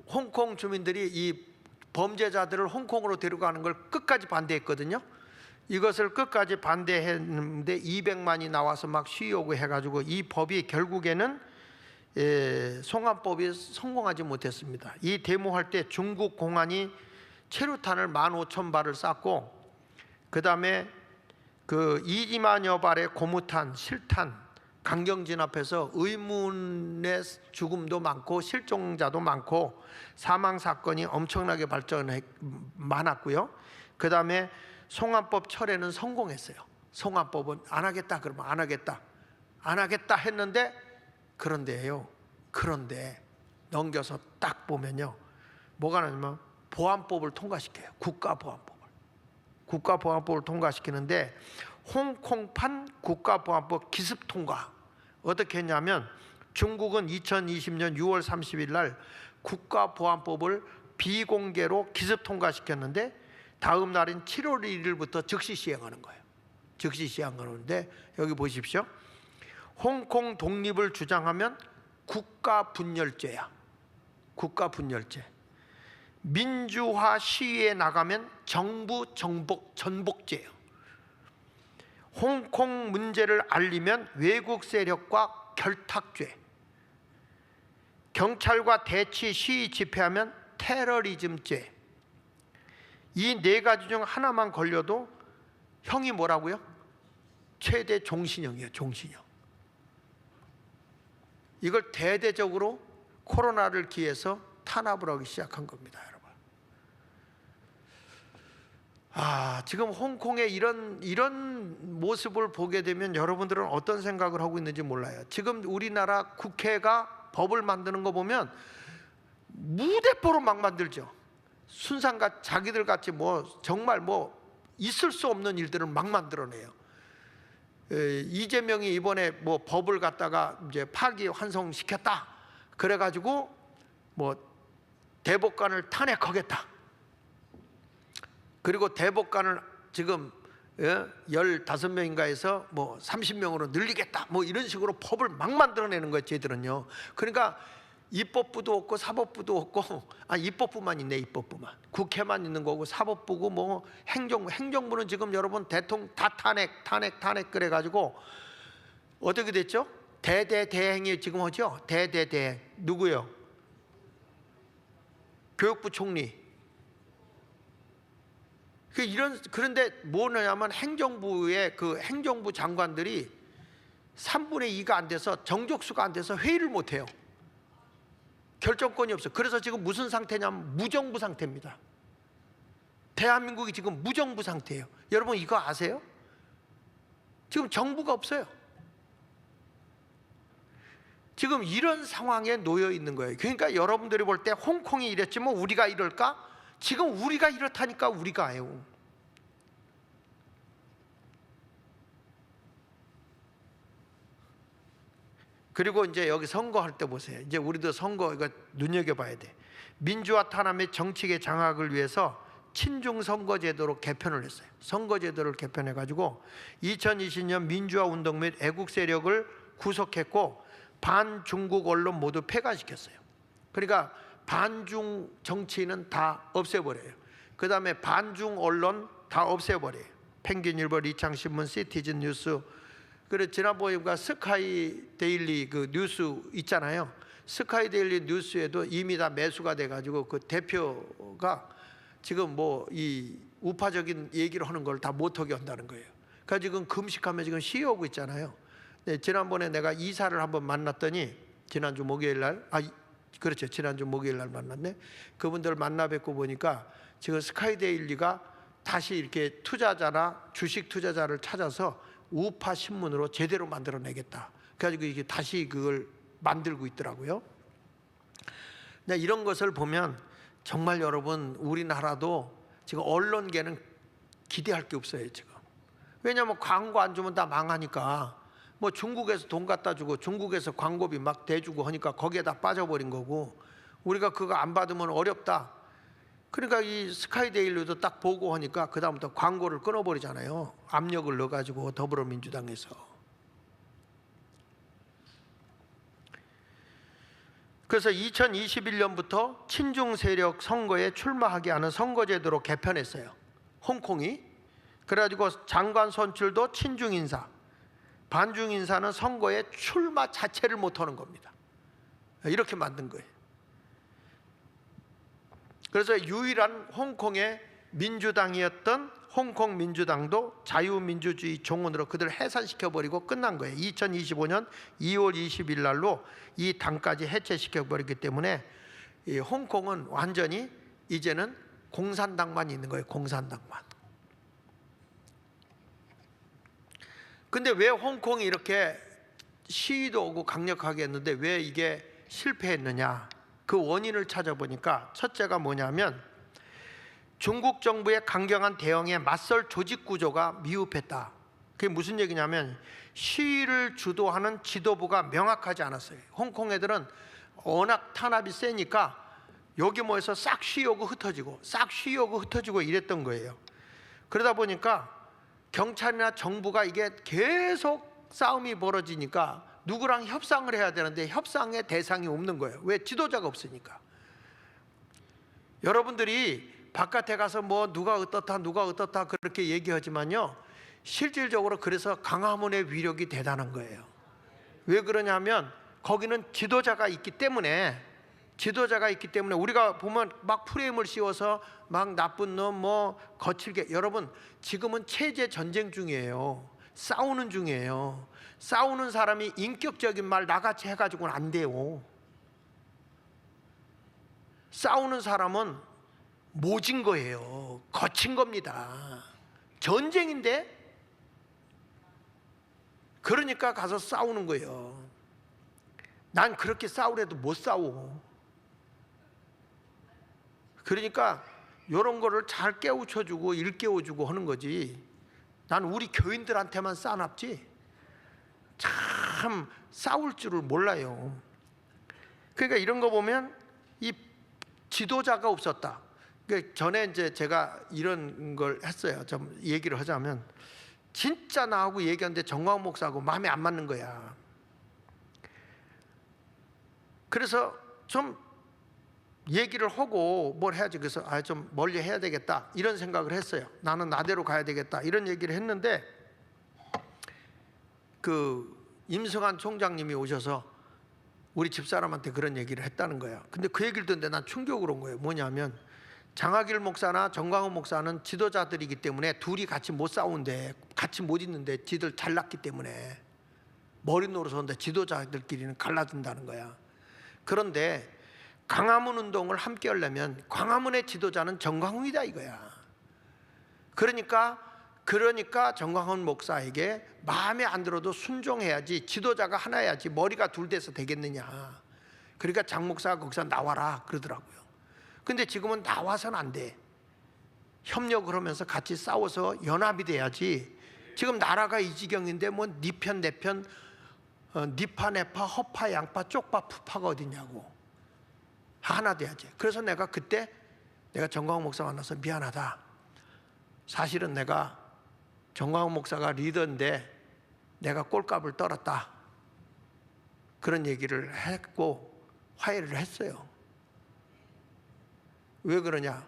홍콩 주민들이 이 범죄자들을 홍콩으로 데려가는 걸 끝까지 반대했거든요. 이것을 끝까지 반대했는데 200만이 나와서 막 시위하고 해가지고 이 법이 결국에는 송환법이 성공하지 못했습니다. 이 데모할 때 중국 공안이 체류탄을 15,000발을 쐈고, 그 다음에 그 2만여 발의 고무탄, 실탄, 강경 진압해서 의문의 죽음도 많고 실종자도 많고 사망 사건이 엄청나게 많았고요. 그 다음에 송환법 철회는 성공했어요. 송환법은 안 하겠다 그러면 안 하겠다 했는데, 그런데 넘겨서 딱 보면요, 뭐가 나냐면 보안법을 통과시켜요. 국가보안법을 통과시키는데 홍콩판 국가보안법 기습 통과. 어떻게 했냐면 중국은 2020년 6월 30일 날 국가보안법을 비공개로 기습 통과시켰는데 다음 날인 7월 1일부터 즉시 시행하는 거예요. 즉시 시행하는데 여기 보십시오. 홍콩 독립을 주장하면 국가분열죄야. 국가분열죄. 민주화 시위에 나가면 정부 전복죄예요. 홍콩 문제를 알리면 외국 세력과 결탁죄. 경찰과 대치 시위 집회하면 테러리즘죄. 이 네 가지 중 하나만 걸려도 형이 뭐라고요? 최대 종신형이에요. 종신형. 이걸 대대적으로 코로나를 기해서 탄압을 하기 시작한 겁니다, 여러분. 지금 홍콩의 이런 모습을 보게 되면 여러분들은 어떤 생각을 하고 있는지 몰라요. 지금 우리나라 국회가 법을 만드는 거 보면 무대뽀로 막 만들죠. 순상가 자기들 같이 정말 있을 수 없는 일들을 막 만들어내요. 이재명이 이번에 법을 갖다가 이제 파기환송시켰다. 그래가지고 대법관을 탄핵하겠다. 그리고 대법관을 지금 15명인가 해서 30명으로 늘리겠다. 이런 식으로 법을 막 만들어내는 거예요, 쟤들은요. 그러니까 입법부도 없고 사법부도 없고, 입법부만 있네, 입법부만. 국회만 있는 거고 사법부고 행정부는 지금 여러분 대통령 다 탄핵 그래가지고 어떻게 됐죠? 대행이 지금 하죠? 대행. 누구요? 교육부 총리. 그런데 뭐냐면 행정부의 그 행정부 장관들이 3분의 2가 안 돼서 정족수가 안 돼서 회의를 못 해요. 결정권이 없어요. 그래서 지금 무슨 상태냐면 무정부 상태입니다. 대한민국이 지금 무정부 상태예요. 여러분 이거 아세요? 지금 정부가 없어요. 지금 이런 상황에 놓여 있는 거예요. 그러니까 여러분들이 볼 때 홍콩이 이랬지만 우리가 이럴까? 지금 우리가 이렇다니까 우리가 해요. 그리고 이제 여기 선거할 때 보세요. 이제 우리도 선거 이거 눈여겨봐야 돼. 민주화 탄압 정치계 장악을 위해서 친중 선거제도로 개편을 했어요. 선거제도를 개편해가지고 2020년 민주화 운동 및 애국 세력을 구속했고 반중국 언론 모두 폐간시켰어요. 그러니까 반중 정치인은 다 없애버려요. 그 다음에 반중 언론 다 없애버려요. 평균일보, 리창신문, 시티즌 뉴스. 그래 지난번에 스카이 데일리 그 뉴스 있잖아요. 스카이 데일리 뉴스에도 이미 다 매수가 돼가지고 그 대표가 지금 이 우파적인 얘기를 하는 걸 다 못하게 한다는 거예요. 그러니까 지금 금식하며 지금 쉬어오고 있잖아요. 네, 지난번에 내가 이사를 한번 만났더니 지난주 목요일 날 지난주 목요일 날 만났네. 그분들 만나 뵙고 보니까 지금 스카이데일리가 다시 이렇게 투자자나 주식 투자자를 찾아서 우파 신문으로 제대로 만들어내겠다. 그래가지고 이게 다시 그걸 만들고 있더라고요. 근데 이런 것을 보면 정말 여러분 우리나라도 지금 언론계는 기대할 게 없어요 지금. 왜냐하면 광고 안 주면 다 망하니까. 중국에서 돈 갖다 주고 중국에서 광고비 막 대주고 하니까 거기에 다 빠져버린 거고, 우리가 그거 안 받으면 어렵다. 그러니까 이 스카이데일리도 딱 보고 하니까 그 다음부터 광고를 끊어버리잖아요. 압력을 넣어가지고 더불어민주당에서. 그래서 2021년부터 친중 세력 선거에 출마하게 하는 선거제도로 개편했어요, 홍콩이. 그래가지고 장관 선출도 친중 인사, 반중 인사는 선거에 출마 자체를 못하는 겁니다. 이렇게 만든 거예요. 그래서 유일한 홍콩의 민주당이었던 홍콩 민주당도 자유민주주의 종언으로 그들을 해산시켜버리고 끝난 거예요. 2025년 2월 20일 날로 이 당까지 해체시켜버리기 때문에 이 홍콩은 완전히 이제는 공산당만 있는 거예요, 공산당만. 근데 왜 홍콩이 이렇게 시위도 오고 강력하게 했는데 왜 이게 실패했느냐, 그 원인을 찾아보니까 첫째가 뭐냐면 중국 정부의 강경한 대응에 맞설 조직 구조가 미흡했다. 그게 무슨 얘기냐면 시위를 주도하는 지도부가 명확하지 않았어요. 홍콩 애들은 워낙 탄압이 세니까 여기 모여서 싹 쉬어오고 흩어지고 싹 쉬어오고 흩어지고 이랬던 거예요. 그러다 보니까 경찰이나 정부가 이게 계속 싸움이 벌어지니까 누구랑 협상을 해야 되는데 협상의 대상이 없는 거예요. 왜? 지도자가 없으니까. 여러분들이 바깥에 가서 뭐 누가 어떻다 누가 어떻다 그렇게 얘기하지만요, 실질적으로 그래서 광화문의 위력이 대단한 거예요. 왜 그러냐면 거기는 지도자가 있기 때문에 우리가 보면 막 프레임을 씌워서 막 나쁜 놈 뭐 거칠게, 여러분 지금은 체제 전쟁 중이에요. 싸우는 중이에요. 싸우는 사람이 인격적인 말 나같이 해가지고는 안 돼요. 싸우는 사람은 모진 거예요. 거친 겁니다. 전쟁인데? 그러니까 가서 싸우는 거예요. 난 그렇게 싸우래도 못 싸워. 그러니까 이런 거를 잘 깨우쳐주고 일깨워주고 하는 거지. 난 우리 교인들한테만 싸납지 참 싸울 줄을 몰라요. 그러니까 이런 거 보면 이 지도자가 없었다. 전에 이제 제가 이런 걸 했어요. 좀 얘기를 하자면 진짜 나하고 얘기하는데 정광훈 목사하고 마음에 안 맞는 거야. 그래서 좀 얘기를 하고 뭘 해야지. 그래서 좀 멀리 해야 되겠다 이런 생각을 했어요. 나는 나대로 가야 되겠다 이런 얘기를 했는데 그 임성한 총장님이 오셔서 우리 집사람한테 그런 얘기를 했다는 거야. 근데 그 얘기를 듣는데 난 충격으로 온 거예요. 뭐냐면 장하길 목사나 정광훈 목사는 지도자들이기 때문에 둘이 같이 못 싸운대, 같이 못 있는데 지들 잘났기 때문에 머리 노릇하는데 지도자들끼리는 갈라진다는 거야. 그런데 광화문 운동을 함께 하려면 광화문의 지도자는 정광훈이다 이거야. 그러니까 정광훈 목사에게 마음에 안 들어도 순종해야지, 지도자가 하나야지 머리가 둘 돼서 되겠느냐. 그러니까 장 목사가 거기서 나와라 그러더라고요. 근데 지금은 나와서는 안 돼. 협력을 하면서 같이 싸워서 연합이 돼야지. 지금 나라가 이 지경인데 뭐 니 편 내 편, 니파 내파 허파 양파 쪽파 푸파가 어딨냐고. 하나 돼야지. 그래서 내가 그때 내가 정광훈 목사 만나서 미안하다. 사실은 내가 정광훈 목사가 리더인데 내가 꼴값을 떨었다. 그런 얘기를 했고 화해를 했어요. 왜 그러냐?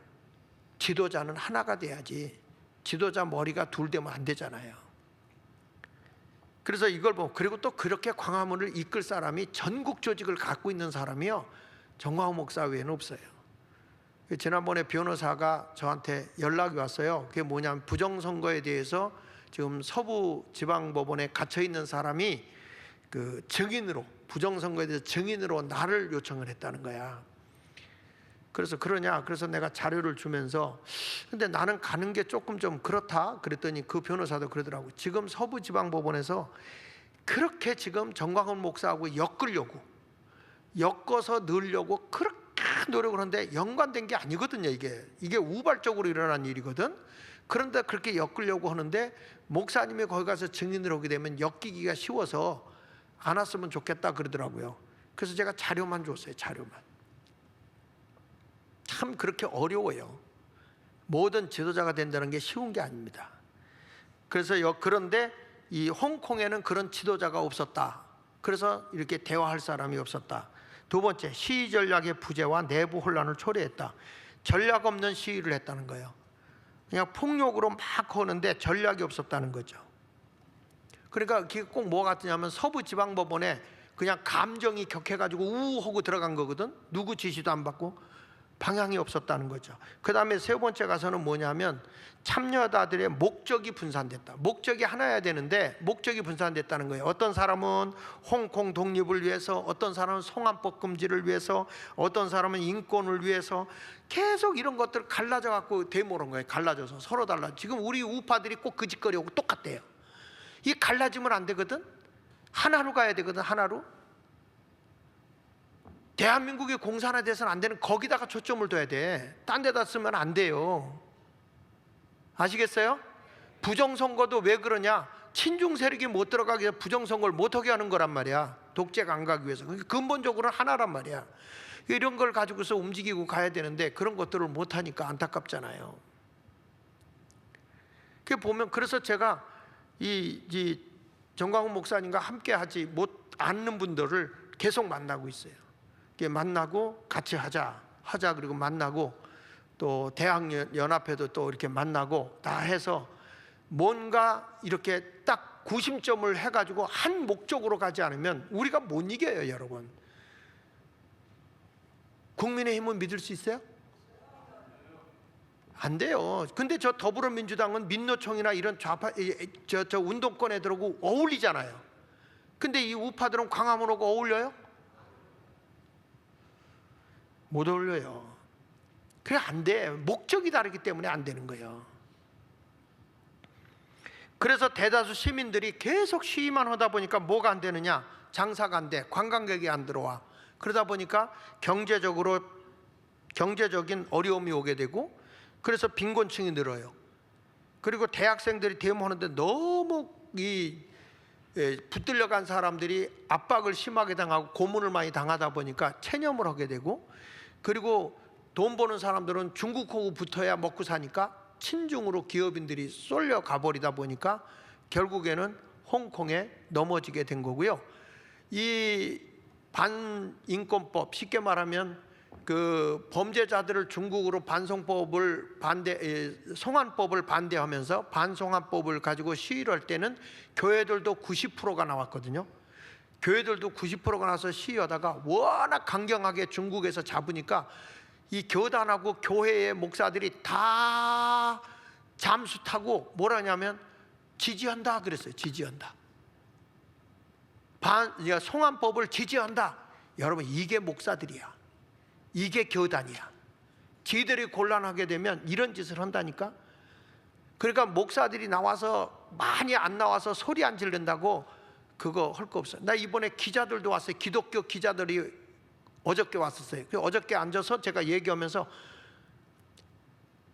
지도자는 하나가 돼야지. 지도자 머리가 둘 되면 안 되잖아요. 그래서 이걸 보고, 그리고 또 그렇게 광화문을 이끌 사람이 전국 조직을 갖고 있는 사람이요, 정광훈 목사 외에는 없어요. 지난번에 변호사가 저한테 연락이 왔어요. 그게 뭐냐면 부정선거에 대해서 지금 서부지방법원에 갇혀 있는 사람이 그 증인으로, 부정선거에 대해서 증인으로 나를 요청을 했다는 거야. 그래서 그러냐? 그래서 내가 자료를 주면서 근데 나는 가는 게 조금 좀 그렇다 그랬더니 그 변호사도 그러더라고. 지금 서부지방법원에서 그렇게 지금 정광훈 목사하고 엮어서 넣으려고 그렇게 노력을 하는데 연관된 게 아니거든요. 이게 우발적으로 일어난 일이거든. 그런데 그렇게 엮으려고 하는데 목사님이 거기 가서 증인을 하게 되면 엮이기가 쉬워서 안 왔으면 좋겠다 그러더라고요. 그래서 제가 자료만 줬어요. 자료만. 참 그렇게 어려워요. 모든 지도자가 된다는 게 쉬운 게 아닙니다. 그래서 그런데 이 홍콩에는 그런 지도자가 없었다. 그래서 이렇게 대화할 사람이 없었다. 두 번째, 시위 전략의 부재와 내부 혼란을 초래했다. 전략 없는 시위를 했다는 거예요. 그냥 폭력으로 막 하는데 전략이 없었다는 거죠. 그러니까 그게 꼭 뭐 같으냐면 서부지방법원에 그냥 감정이 격해가지고 우하고 들어간 거거든. 누구 지시도 안 받고. 방향이 없었다는 거죠. 그 다음에 세 번째 가서는 뭐냐면 참여자들의 목적이 분산됐다. 목적이 하나여야 되는데 목적이 분산됐다는 거예요. 어떤 사람은 홍콩 독립을 위해서, 어떤 사람은 송환법 금지를 위해서, 어떤 사람은 인권을 위해서, 계속 이런 것들을 갈라져 갖고 데모를 거예요. 갈라져서 서로 달라. 지금 우리 우파들이 꼭 그 짓거리하고 똑같대요. 이 갈라지면 안 되거든. 하나로 가야 되거든. 하나로. 대한민국의 공산화돼서는 안 되는, 거기다가 초점을 둬야 돼. 딴 데다 쓰면 안 돼요. 아시겠어요? 부정선거도 왜 그러냐? 친중 세력이 못 들어가기 위해서 부정선거를 못하게 하는 거란 말이야. 독재가 안 가기 위해서. 근본적으로는 하나란 말이야. 이런 걸 가지고서 움직이고 가야 되는데 그런 것들을 못하니까 안타깝잖아요. 그 보면, 그래서 제가 이 정광훈 목사님과 함께 하지 못 않는 분들을 계속 만나고 있어요. 만나고 같이 하자 그리고 만나고 또 대학연합회도 또 이렇게 만나고 다 해서 뭔가 이렇게 딱 구심점을 해가지고 한 목적으로 가지 않으면 우리가 못 이겨요, 여러분. 국민의힘은 믿을 수 있어요? 안 돼요. 근데 저 더불어민주당은 민노총이나 이런 좌파 저 운동권 애들하고 어울리잖아요. 근데 이 우파들은 광화문하고 어울려요? 못 어울려요. 그래, 안 돼. 목적이 다르기 때문에 안 되는 거예요. 그래서 대다수 시민들이 계속 시위만 하다 보니까 뭐가 안 되느냐? 장사가 안 돼. 관광객이 안 들어와. 그러다 보니까 경제적인 어려움이 오게 되고, 그래서 빈곤층이 늘어요. 그리고 대학생들이 데모하는데 너무 붙들려간 사람들이 압박을 심하게 당하고 고문을 많이 당하다 보니까 체념을 하게 되고, 그리고 돈 버는 사람들은 중국하고 붙어야 먹고 사니까 친중으로 기업인들이 쏠려 가버리다 보니까 결국에는 홍콩에 넘어지게 된 거고요. 이 반인권법, 쉽게 말하면 그 범죄자들을 중국으로 송환법을 반대하면서 반송환법을 가지고 시위를 할 때는 교회들도 90%가 나왔거든요. 교회들도 90%가 나서 시위하다가 워낙 강경하게 중국에서 잡으니까 이 교단하고 교회의 목사들이 다 잠수 타고 뭐라냐면 지지한다 그랬어요. 지지한다. 송환법을 지지한다. 여러분, 이게 목사들이야. 이게 교단이야. 지들이 곤란하게 되면 이런 짓을 한다니까. 그러니까 목사들이 나와서 많이 안 나와서 소리 안 지른다고 그거 할 거 없어요. 나 이번에 기자들도 왔어요. 기독교 기자들이 어저께 왔었어요. 어저께 앉아서 제가 얘기하면서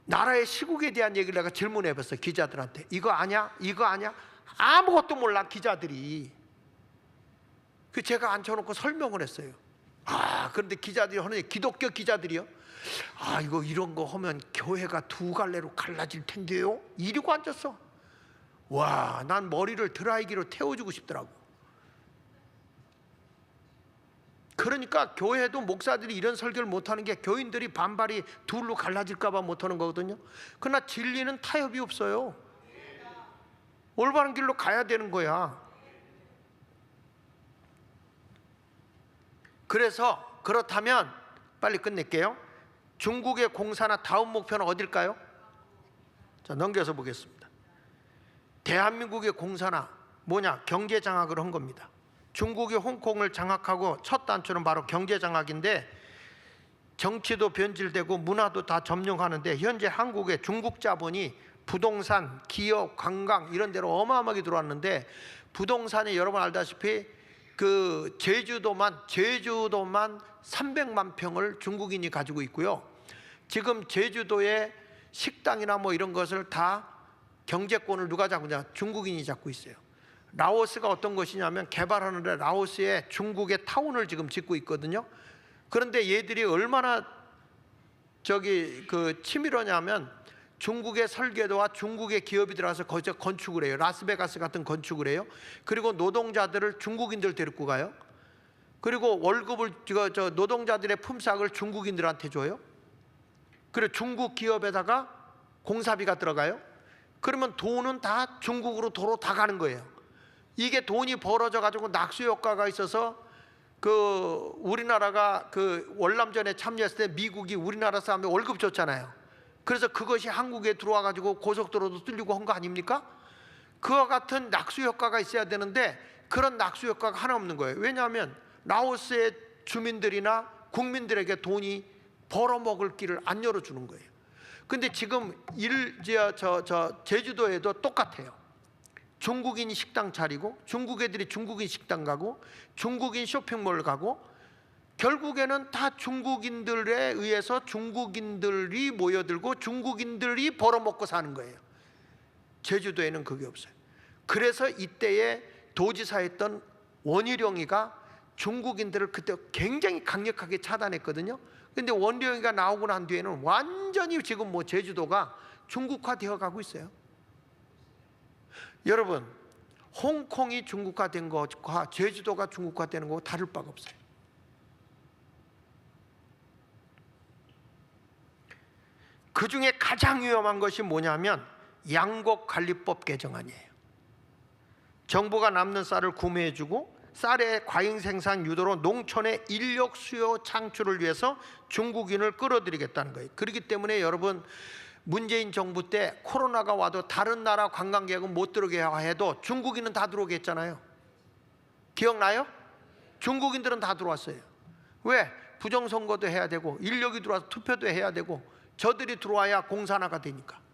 나라의 시국에 대한 얘기를 내가 질문해봤어요. 기자들한테. 이거 아냐? 이거 아냐? 아무것도 몰라, 기자들이. 그 제가 앉혀놓고 설명을 했어요. 그런데 기자들이 하는, 기독교 기자들이요? 이거 이런 거 하면 교회가 두 갈래로 갈라질 텐데요? 이러고 앉았어. 와, 난 머리를 드라이기로 태워주고 싶더라고. 그러니까 교회도 목사들이 이런 설교를 못하는 게 교인들이 반발이 둘로 갈라질까 봐 못하는 거거든요. 그러나 진리는 타협이 없어요. 올바른 길로 가야 되는 거야. 그래서 그렇다면 빨리 끝낼게요. 중국의 공산화 다음 목표는 어딜까요? 자, 넘겨서 보겠습니다. 대한민국의 공산화 뭐냐? 경제 장악을 한 겁니다. 중국이 홍콩을 장악하고 첫 단추는 바로 경제 장악인데, 정치도 변질되고 문화도 다 점령하는데 현재 한국의 중국 자본이 부동산, 기업, 관광 이런 데로 어마어마하게 들어왔는데, 부동산이 여러분 알다시피 그 제주도만 300만 평을 중국인이 가지고 있고요. 지금 제주도의 식당이나 뭐 이런 것을 다 경제권을 누가 잡느냐? 중국인이 잡고 있어요. 라오스가 어떤 것이냐면 개발하는데 라오스에 중국의 타운을 지금 짓고 있거든요. 그런데 얘들이 얼마나 치밀하냐면 중국의 설계도와 중국의 기업이 들어와서 거기서 건축을 해요. 라스베가스 같은 건축을 해요. 그리고 노동자들을 중국인들 데리고 가요. 그리고 월급을 저 노동자들의 품삯을 중국인들한테 줘요. 그리고 중국 기업에다가 공사비가 들어가요. 그러면 돈은 다 중국으로 도로 다 가는 거예요. 이게 돈이 벌어져 가지고 낙수 효과가 있어서 그 우리나라가 그 월남전에 참여했을 때 미국이 우리나라 사람들 월급 줬잖아요. 그래서 그것이 한국에 들어와 가지고 고속도로도 뚫리고 한 거 아닙니까? 그와 같은 낙수 효과가 있어야 되는데 그런 낙수 효과가 하나 없는 거예요. 왜냐하면 라오스의 주민들이나 국민들에게 돈이 벌어먹을 길을 안 열어주는 거예요. 근데 지금 제주도에도 똑같아요. 중국인이 식당 차리고 중국 애들이 중국인 식당 가고 중국인 쇼핑몰 가고 결국에는 다 중국인들에 의해서 중국인들이 모여들고 중국인들이 벌어먹고 사는 거예요. 제주도에는 그게 없어요. 그래서 이때에 도지사였던 원희룡이가 중국인들을 그때 굉장히 강력하게 차단했거든요. 근데 원희룡이가 나오고 난 뒤에는 완전히 지금 뭐 제주도가 중국화되어 가고 있어요. 여러분, 홍콩이 중국화된 것과 제주도가 중국화되는 거 다를 바가 없어요. 그 중에 가장 위험한 것이 뭐냐면 양곡관리법 개정안이에요. 정부가 남는 쌀을 구매해주고 쌀의 과잉 생산 유도로 농촌의 인력 수요 창출을 위해서 중국인을 끌어들이겠다는 거예요. 그렇기 때문에 여러분, 문재인 정부 때 코로나가 와도 다른 나라 관광객은 못 들어오게 해도 중국인은 다 들어오게 했잖아요. 기억나요? 중국인들은 다 들어왔어요. 왜? 부정선거도 해야 되고 인력이 들어와서 투표도 해야 되고 저들이 들어와야 공산화가 되니까.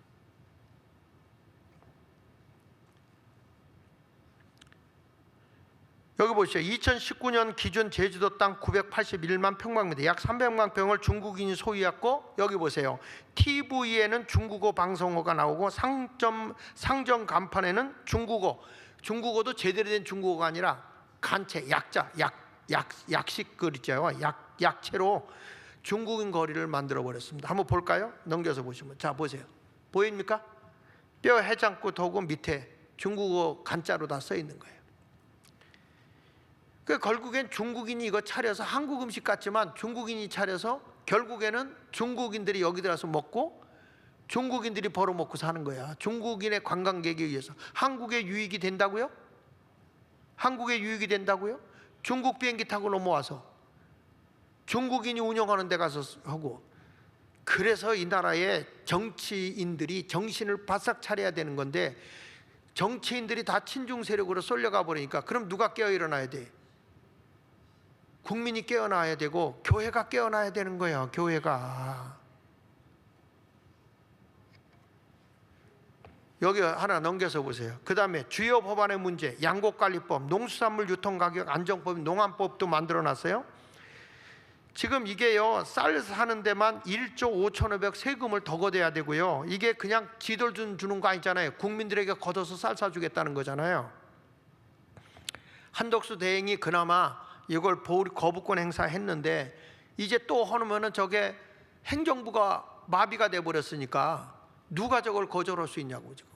여기 보시죠. 2019년 기준 제주도 땅 981만 평방미터, 약 300만 평을 중국인이 소유했고, 여기 보세요. TV에는 중국어 방송어가 나오고 상점 간판에는 중국어도 제대로 된 중국어가 아니라 간체, 약식 글 있죠. 약체로 중국인 거리를 만들어 버렸습니다. 한번 볼까요? 넘겨서 보시면, 자 보세요. 보입니까? 뼈 해장국 도구 밑에 중국어 간자로 다 써 있는 거예요. 그 결국엔 중국인이 이거 차려서 한국 음식 같지만 중국인이 차려서 결국에는 중국인들이 여기 들어서 먹고 중국인들이 벌어먹고 사는 거야. 중국인의 관광객에 의해서. 한국에 유익이 된다고요? 한국에 유익이 된다고요? 중국 비행기 타고 넘어와서 중국인이 운영하는 데 가서 하고. 그래서 이 나라의 정치인들이 정신을 바싹 차려야 되는 건데 정치인들이 다 친중 세력으로 쏠려가 버리니까 그럼 누가 깨어 일어나야 돼? 국민이 깨어나야 되고 교회가 깨어나야 되는 거예요. 교회가. 여기 하나 넘겨서 보세요. 그 다음에 주요 법안의 문제, 양곡관리법, 농수산물 유통가격 안정법, 농안법도 만들어놨어요. 지금 이게요, 쌀 사는 데만 1조 5,500 세금을 더 걷어야 되고요. 이게 그냥 지들 주는 거 아니잖아요. 국민들에게 걷어서 쌀 사주겠다는 거잖아요. 한덕수 대행이 그나마 이걸 거부권 행사했는데 이제 또 하면은 저게 행정부가 마비가 돼 버렸으니까 누가 저걸 거절할 수 있냐고 지금.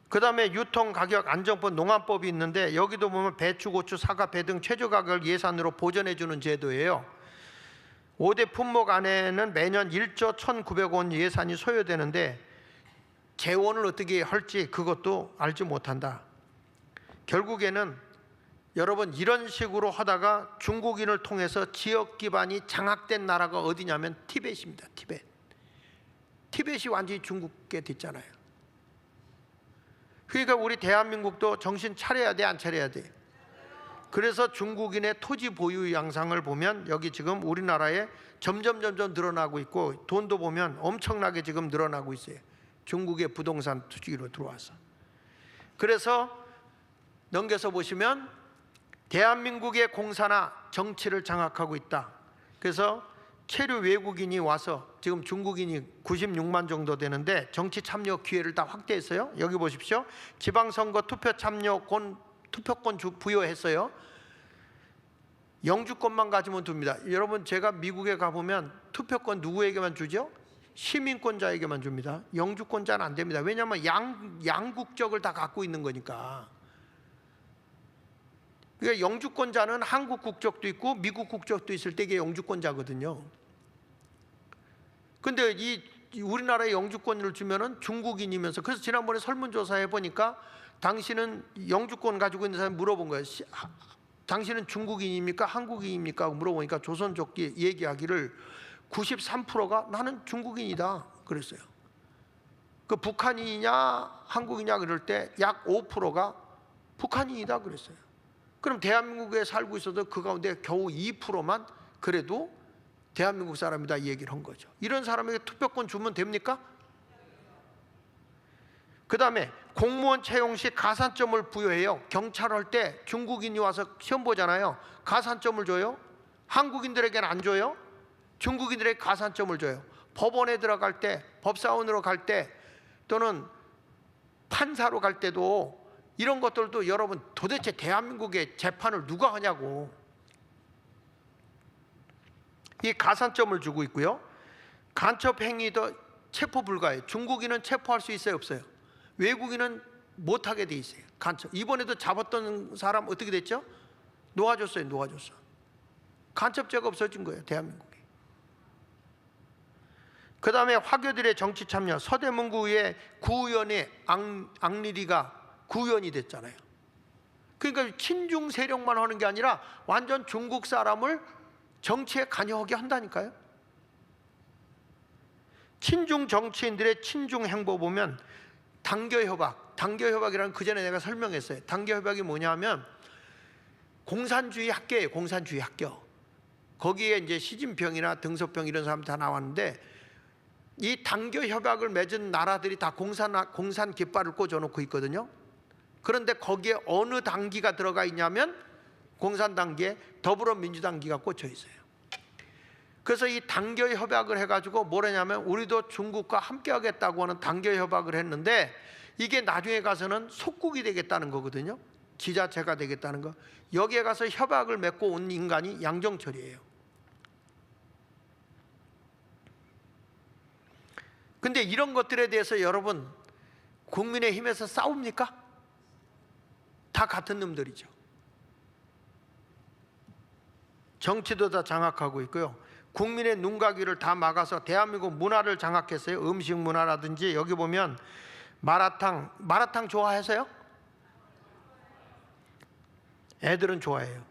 그 다음에 유통가격 안정법 농안법이 있는데 여기도 보면 배추, 고추, 사과, 배 등 최저가격을 예산으로 보전해 주는 제도예요. 5대 품목 안에는 매년 1조 1,900원 예산이 소요되는데 재원을 어떻게 할지 그것도 알지 못한다. 결국에는 여러분 이런 식으로 하다가 중국인을 통해서 지역 기반이 장악된 나라가 어디냐면 티벳입니다. 티벳이 완전히 중국게 됐잖아요. 그러니까 우리 대한민국도 정신 차려야 돼, 안 차려야 돼? 그래서 중국인의 토지 보유 양상을 보면 여기 지금 우리나라에 점점 늘어나고 있고 돈도 보면 엄청나게 지금 늘어나고 있어요. 중국의 부동산 투기로 들어와서. 그래서 넘겨서 보시면 대한민국의 공사나 정치를 장악하고 있다. 그래서 체류 외국인이 와서 지금 중국인이 96만 정도 되는데 정치 참여 기회를 다 확대했어요. 여기 보십시오. 지방선거 투표 참여권, 투표권 부여했어요. 영주권만 가지면 됩니다. 여러분 제가 미국에 가보면 투표권 누구에게만 주죠? 시민권자에게만 줍니다. 영주권자는 안 됩니다. 왜냐하면 양국적을 다 갖고 있는 거니까. 그러니까 영주권자는 한국 국적도 있고 미국 국적도 있을 때 이게 영주권자거든요. 근데 이 우리나라에 영주권을 주면은 중국인이면서, 그래서 지난번에 설문조사해 보니까 당신은 영주권 가지고 있는 사람이 물어본 거예요. 당신은 중국인입니까? 한국인입니까? 물어보니까 조선족이 얘기하기를 93%가 나는 중국인이다 그랬어요. 그 북한인이냐 한국이냐 그럴 때 약 5%가 북한인이다 그랬어요. 그럼 대한민국에 살고 있어도 그 가운데 겨우 2%만 그래도 대한민국 사람이다 이 얘기를 한 거죠. 이런 사람에게 투표권 주면 됩니까? 그 다음에 공무원 채용 시 가산점을 부여해요. 경찰 할 때 중국인이 와서 시험 보잖아요. 가산점을 줘요. 한국인들에게는 안 줘요. 중국인들에게 가산점을 줘요. 법원에 들어갈 때, 법사원으로 갈 때, 또는 판사로 갈 때도 이런 것들도 여러분 도대체 대한민국의 재판을 누가 하냐고. 이 가산점을 주고 있고요. 간첩 행위도 체포 불가해요. 중국인은 체포할 수 있어요, 없어요? 외국인은 못하게 돼 있어요. 간첩. 이번에도 잡았던 사람 어떻게 됐죠? 놓아줬어요. 놓아줬어. 간첩죄가 없어진 거예요, 대한민국에. 그 다음에 화교들의 정치 참여. 서대문구의 구의원의 앙리리가 구의원이 됐잖아요. 그러니까 친중 세력만 하는 게 아니라 완전 중국 사람을 정치에 관여하게 한다니까요. 친중 정치인들의 친중 행보 보면 당교협약, 당교협약이라는 그 전에 내가 설명했어요. 당교협약이 뭐냐면 공산주의 학교예요. 공산주의 학교. 거기에 이제 시진핑이나 등소평 이런 사람 다 나왔는데, 이 당교협약을 맺은 나라들이 다 공산 깃발을 꽂아놓고 있거든요. 그런데 거기에 어느 당기가 들어가 있냐면 공산당기에 더불어민주당기가 꽂혀 있어요. 그래서 이 당교협약을 해가지고 뭐라냐면 우리도 중국과 함께 하겠다고 하는 당교협약을 했는데, 이게 나중에 가서는 속국이 되겠다는 거거든요. 지자체가 되겠다는 거. 여기에 가서 협약을 맺고 온 인간이 양정철이에요. 근데 이런 것들에 대해서 여러분 국민의힘에서 싸웁니까? 다 같은 놈들이죠. 정치도 다 장악하고 있고요. 국민의 눈과 귀를 다 막아서 대한민국 문화를 장악했어요. 음식 문화라든지. 여기 보면 마라탕 좋아하세요? 애들은 좋아해요.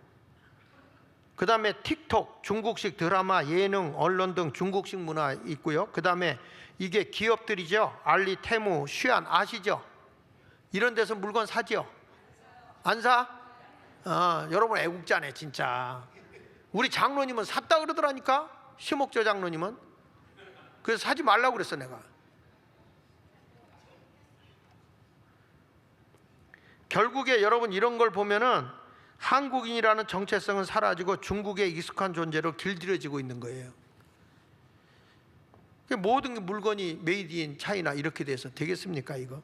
그 다음에 틱톡, 중국식 드라마, 예능, 언론 등 중국식 문화 있고요. 그 다음에 이게 기업들이죠. 알리, 테무, 쉬안 아시죠? 이런 데서 물건 사죠? 안 사? 여러분 애국자네 진짜. 우리 장로님은 샀다 그러더라니까. 심옥조 장로님은. 그래서 사지 말라고 그랬어 내가. 결국에 여러분 이런 걸 보면은 한국인이라는 정체성은 사라지고 중국의 익숙한 존재로 길들여지고 있는 거예요. 모든 물건이 메이드 인 차이나 이렇게 돼서 되겠습니까 이거?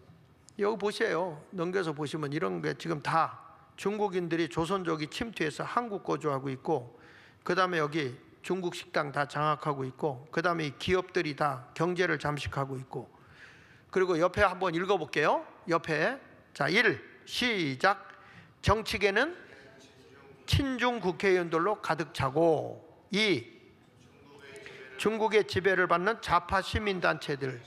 여기 보세요. 넘겨서 보시면 이런 게 지금 다 중국인들이 조선족이 침투해서 한국 거주하고 있고, 그 다음에 여기 중국 식당 다 장악하고 있고, 그 다음에 이 기업들이 다 경제를 잠식하고 있고, 그리고 옆에 한번 읽어볼게요. 옆에 자 1. 시작. 정치계는 친중 국회의원들로 가득 차고, 2. 중국의 지배를 받는 좌파 시민단체들,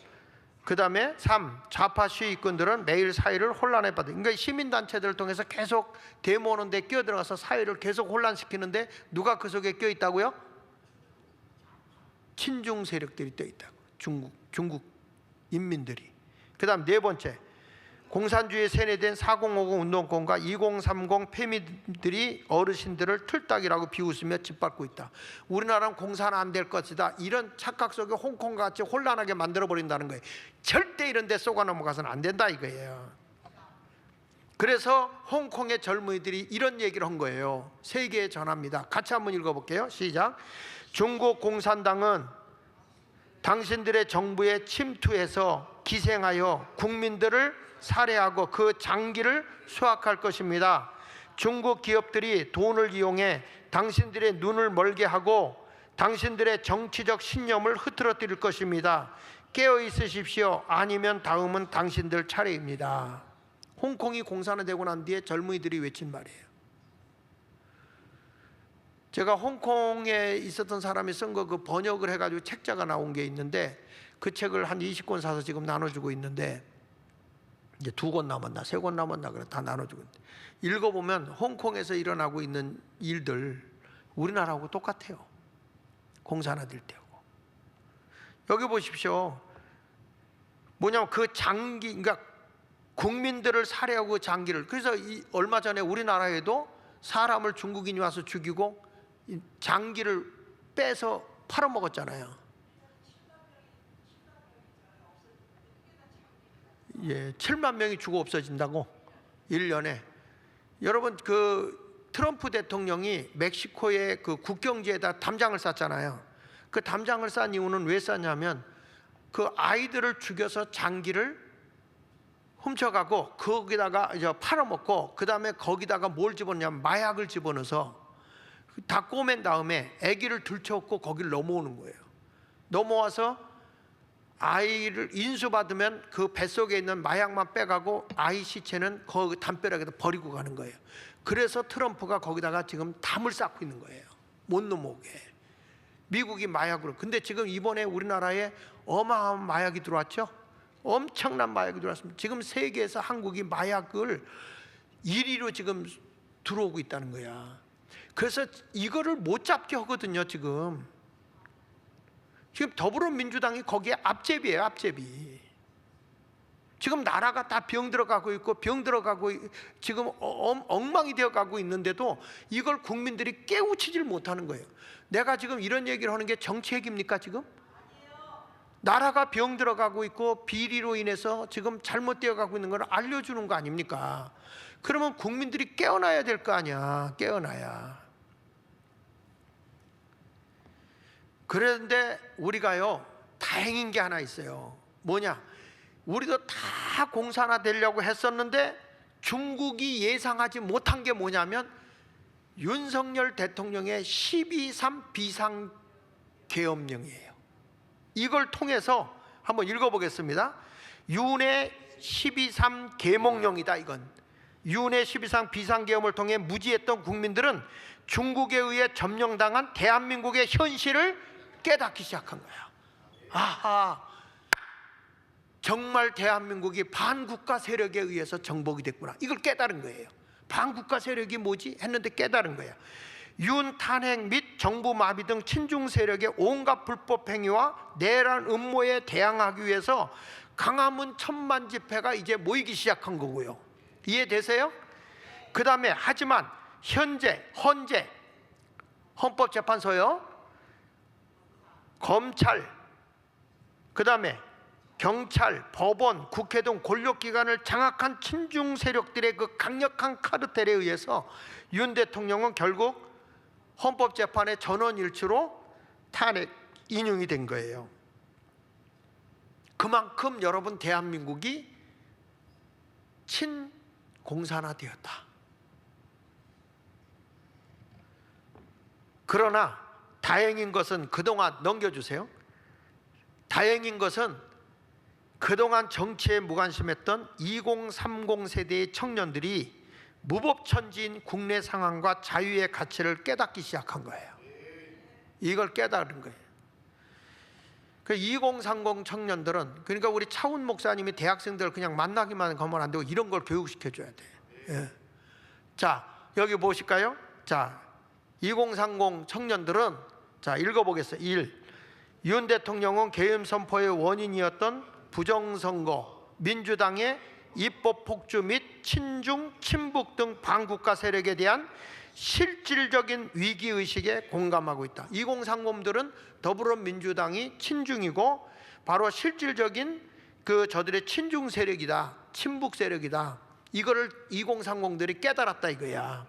그 다음에 3. 좌파 시위꾼들은 매일 사회를 혼란에 빠져. 그러니까 시민단체들을 통해서 계속 데모하는 데 끼어들어가서 사회를 계속 혼란시키는데 누가 그 속에 껴있다고요? 친중 세력들이 껴있다고. 중국 인민들이. 그 다음 네 번째, 공산주의에 세뇌된 4050 운동권과 2030 패미들이 어르신들을 틀딱이라고 비웃으며 짓밟고 있다. 우리나라는 공산 안 될 것이다. 이런 착각 속에 홍콩같이 혼란하게 만들어버린다는 거예요. 절대 이런 데 쏘가 넘어가서는 안 된다 이거예요. 그래서 홍콩의 젊은이들이 이런 얘기를 한 거예요. 세계에 전합니다. 같이 한번 읽어볼게요. 시작. 중국 공산당은 당신들의 정부에 침투해서 기생하여 국민들을 살해하고 그 장기를 수확할 것입니다. 중국 기업들이 돈을 이용해 당신들의 눈을 멀게 하고 당신들의 정치적 신념을 흐트러뜨릴 것입니다. 깨어 있으십시오. 아니면 다음은 당신들 차례입니다. 홍콩이 공산화되고 난 뒤에 젊은이들이 외친 말이에요. 제가 홍콩에 있었던 사람이 쓴 거 그 번역을 해가지고 책자가 나온 게 있는데 그 책을 한 20권 사서 지금 나눠주고 있는데 이제 2권 남았나 3권 남았나 그래 다 나눠주고 있는데 읽어보면 홍콩에서 일어나고 있는 일들 우리나라하고 똑같아요. 공산화 될 때하고. 여기 보십시오. 뭐냐면 그 장기, 그러니까 국민들을 살해하고 그 장기를, 그래서 얼마 전에 우리나라에도 사람을 중국인이 와서 죽이고 장기를 빼서 팔아먹었잖아요. 예, 7만 명이 죽어 없어진다고 1년에. 여러분 그 트럼프 대통령이 멕시코의 그 국경지에다 담장을 쌌잖아요. 그 담장을 싼 이유는 왜 쌌냐면 그 아이들을 죽여서 장기를 훔쳐가고 거기다가 이제 팔아먹고 그 다음에 거기다가 뭘 집어넣냐면 마약을 집어넣어서 다 꼬맨 다음에 아기를 들쳐업고 거기를 넘어오는 거예요. 넘어와서 아이를 인수받으면 그 뱃속에 있는 마약만 빼가고 아이 시체는 그 담벼락에다 버리고 가는 거예요. 그래서 트럼프가 거기다가 지금 담을 쌓고 있는 거예요. 못 넘어오게. 미국이 마약으로. 근데 지금 이번에 우리나라에 어마어마한 마약이 들어왔죠. 엄청난 마약이 들어왔습니다. 지금 세계에서 한국이 마약을 1위로 지금 들어오고 있다는 거야. 그래서 이거를 못 잡게 하거든요. 지금 더불어민주당이 거기에 앞제비예요. 앞제비. 지금 나라가 다 병 들어가고 있고 병 들어가고 지금 엉망이 되어가고 있는데도 이걸 국민들이 깨우치질 못하는 거예요. 내가 지금 이런 얘기를 하는 게 정책입니까 지금? 나라가 병 들어가고 있고 비리로 인해서 지금 잘못되어 가고 있는 걸 알려주는 거 아닙니까? 그러면 국민들이 깨어나야 될 거 아니야. 깨어나야. 그런데 우리가요 다행인 게 하나 있어요. 뭐냐? 우리도 다 공산화 되려고 했었는데 중국이 예상하지 못한 게 뭐냐면 윤석열 대통령의 12.3 비상계엄령이에요. 이걸 통해서 한번 읽어보겠습니다. 윤의 12.3 계몽령이다. 이건 윤의 12.3 비상계엄을 통해 무지했던 국민들은 중국에 의해 점령당한 대한민국의 현실을 깨닫기 시작한 거야. 아하, 정말 대한민국이 반국가 세력에 의해서 정복이 됐구나. 이걸 깨달은 거예요. 반국가 세력이 뭐지? 했는데 깨달은 거야. 윤 탄핵 및 정부 마비 등 친중 세력의 온갖 불법 행위와 내란 음모에 대항하기 위해서 강화문 천만 집회가 이제 모이기 시작한 거고요. 이해되세요? 그 다음에 하지만 헌재 헌법재판소요, 검찰, 그 다음에 경찰, 법원, 국회 등 권력기관을 장악한 친중 세력들의 그 강력한 카르텔에 의해서 윤 대통령은 결국 헌법재판의 전원일치로 탄핵 인용이 된 거예요. 그만큼 여러분 대한민국이 친공산화되었다. 그러나 다행인 것은 그동안 넘겨주세요. 다행인 것은 그동안 정치에 무관심했던 2030 세대의 청년들이 무법천지인 국내 상황과 자유의 가치를 깨닫기 시작한 거예요. 이걸 깨달은 거예요. 그 2030 청년들은, 그러니까 우리 차훈 목사님이 대학생들 그냥 만나기만 하면 안 되고 이런 걸 교육시켜줘야 돼. 예. 자, 여기 보실까요? 자, 2030 청년들은, 자, 읽어보겠어요. 1. 윤 대통령은 계엄 선포의 원인이었던 부정선거, 민주당의 입법 폭주 및 친중, 친북 등 반국가 세력에 대한 실질적인 위기의식에 공감하고 있다. 2030들은 더불어민주당이 친중이고 바로 실질적인 그 저들의 친중 세력이다, 친북 세력이다. 이거를 2030들이 깨달았다 이거야.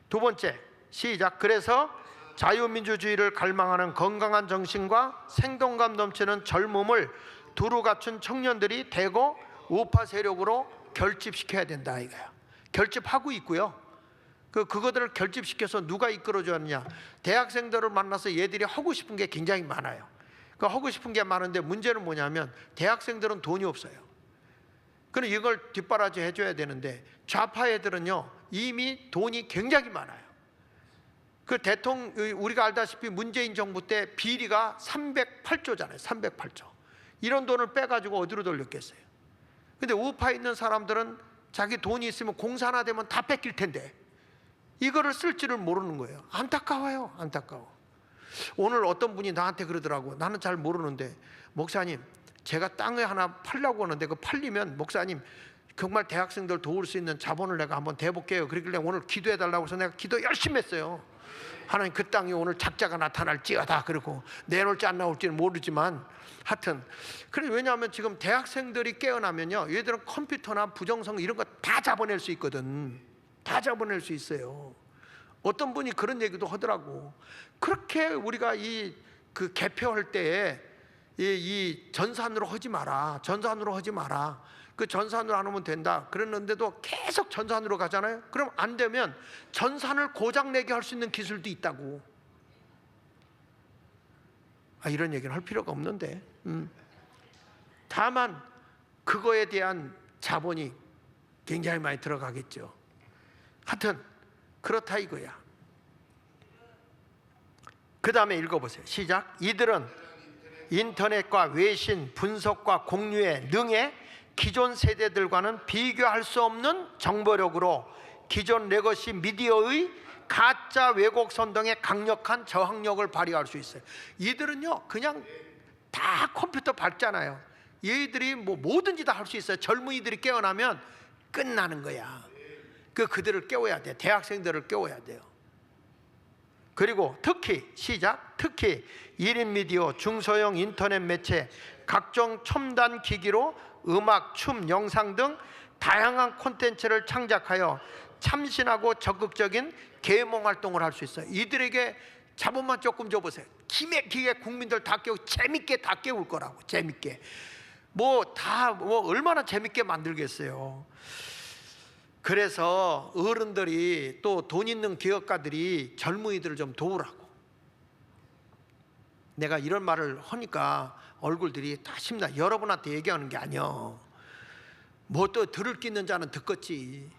두 번째, 시작. 그래서 자유민주주의를 갈망하는 건강한 정신과 생동감 넘치는 젊음을 두루 갖춘 청년들이 대거 우파 세력으로 결집시켜야 된다 이거야. 결집하고 있고요. 그거들을 결집시켜서 누가 이끌어주느냐? 대학생들을 만나서 얘들이 하고 싶은 게 굉장히 많아요. 하고 싶은 게 많은데 문제는 뭐냐면 대학생들은 돈이 없어요. 그럼 이걸 뒷바라지 해줘야 되는데 좌파 애들은요 이미 돈이 굉장히 많아요. 그 대통령, 우리가 알다시피 문재인 정부 때 비리가 308조잖아요. 308조. 이런 돈을 빼가지고 어디로 돌렸겠어요? 근데 우파에 있는 사람들은 자기 돈이 있으면 공사 하나 되면 다 뺏길 텐데 이거를 쓸 줄을 모르는 거예요. 안타까워요. 안타까워. 오늘 어떤 분이 나한테 그러더라고. 나는 잘 모르는데, 목사님, 제가 땅을 하나 팔려고 하는데 그 팔리면 목사님 정말 대학생들 도울 수 있는 자본을 내가 한번 대볼게요. 그러길래 오늘 기도해 달라고 해서 내가 기도 열심히 했어요. 하나님, 그 땅에 오늘 작자가 나타날지어다. 그러고 내놓을지 안 나올지는 모르지만 하여튼 그래. 왜냐하면 지금 대학생들이 깨어나면요, 얘들은 컴퓨터나 부정선거 이런 거 다 잡아낼 수 있거든. 다 잡아낼 수 있어요. 어떤 분이 그런 얘기도 하더라고. 그렇게 우리가 그 개표할 때에 이 전산으로 하지 마라. 전산으로 하지 마라. 그 전산으로 안 하면 된다 그랬는데도 계속 전산으로 가잖아요. 그럼 안 되면 전산을 고장내게 할 수 있는 기술도 있다고. 이런 얘기는 할 필요가 없는데, 다만 그거에 대한 자본이 굉장히 많이 들어가겠죠. 하여튼 그렇다 이거야. 그 다음에 읽어보세요. 시작. 이들은 인터넷과 외신, 분석과 공유에 능해 기존 세대들과는 비교할 수 없는 정보력으로 기존 레거시 미디어의 가짜 왜곡 선동에 강력한 저항력을 발휘할 수 있어요. 이들은요, 그냥 다 컴퓨터 밟잖아요. 얘들이 뭐든지 다 할 수 있어요. 젊은이들이 깨어나면 끝나는 거야. 그들을 깨워야 돼. 대학생들을 깨워야 돼요. 그리고 특히 시작. 특히 1인 미디어, 중소형 인터넷 매체, 각종 첨단 기기로 음악, 춤, 영상 등 다양한 콘텐츠를 창작하여 참신하고 적극적인 계몽 활동을 할 수 있어요. 이들에게 자본만 조금 줘보세요. 기맥히게 국민들 다 깨우고 재밌게 다 깨울 거라고. 재밌게 얼마나 재밌게 만들겠어요. 그래서 어른들이 또 돈 있는 기업가들이 젊은이들을 좀 도우라고. 내가 이런 말을 하니까 얼굴들이 다 심나. 여러분한테 얘기하는 게 아니야. 뭐 또 들을 게 있는 자는 듣겠지.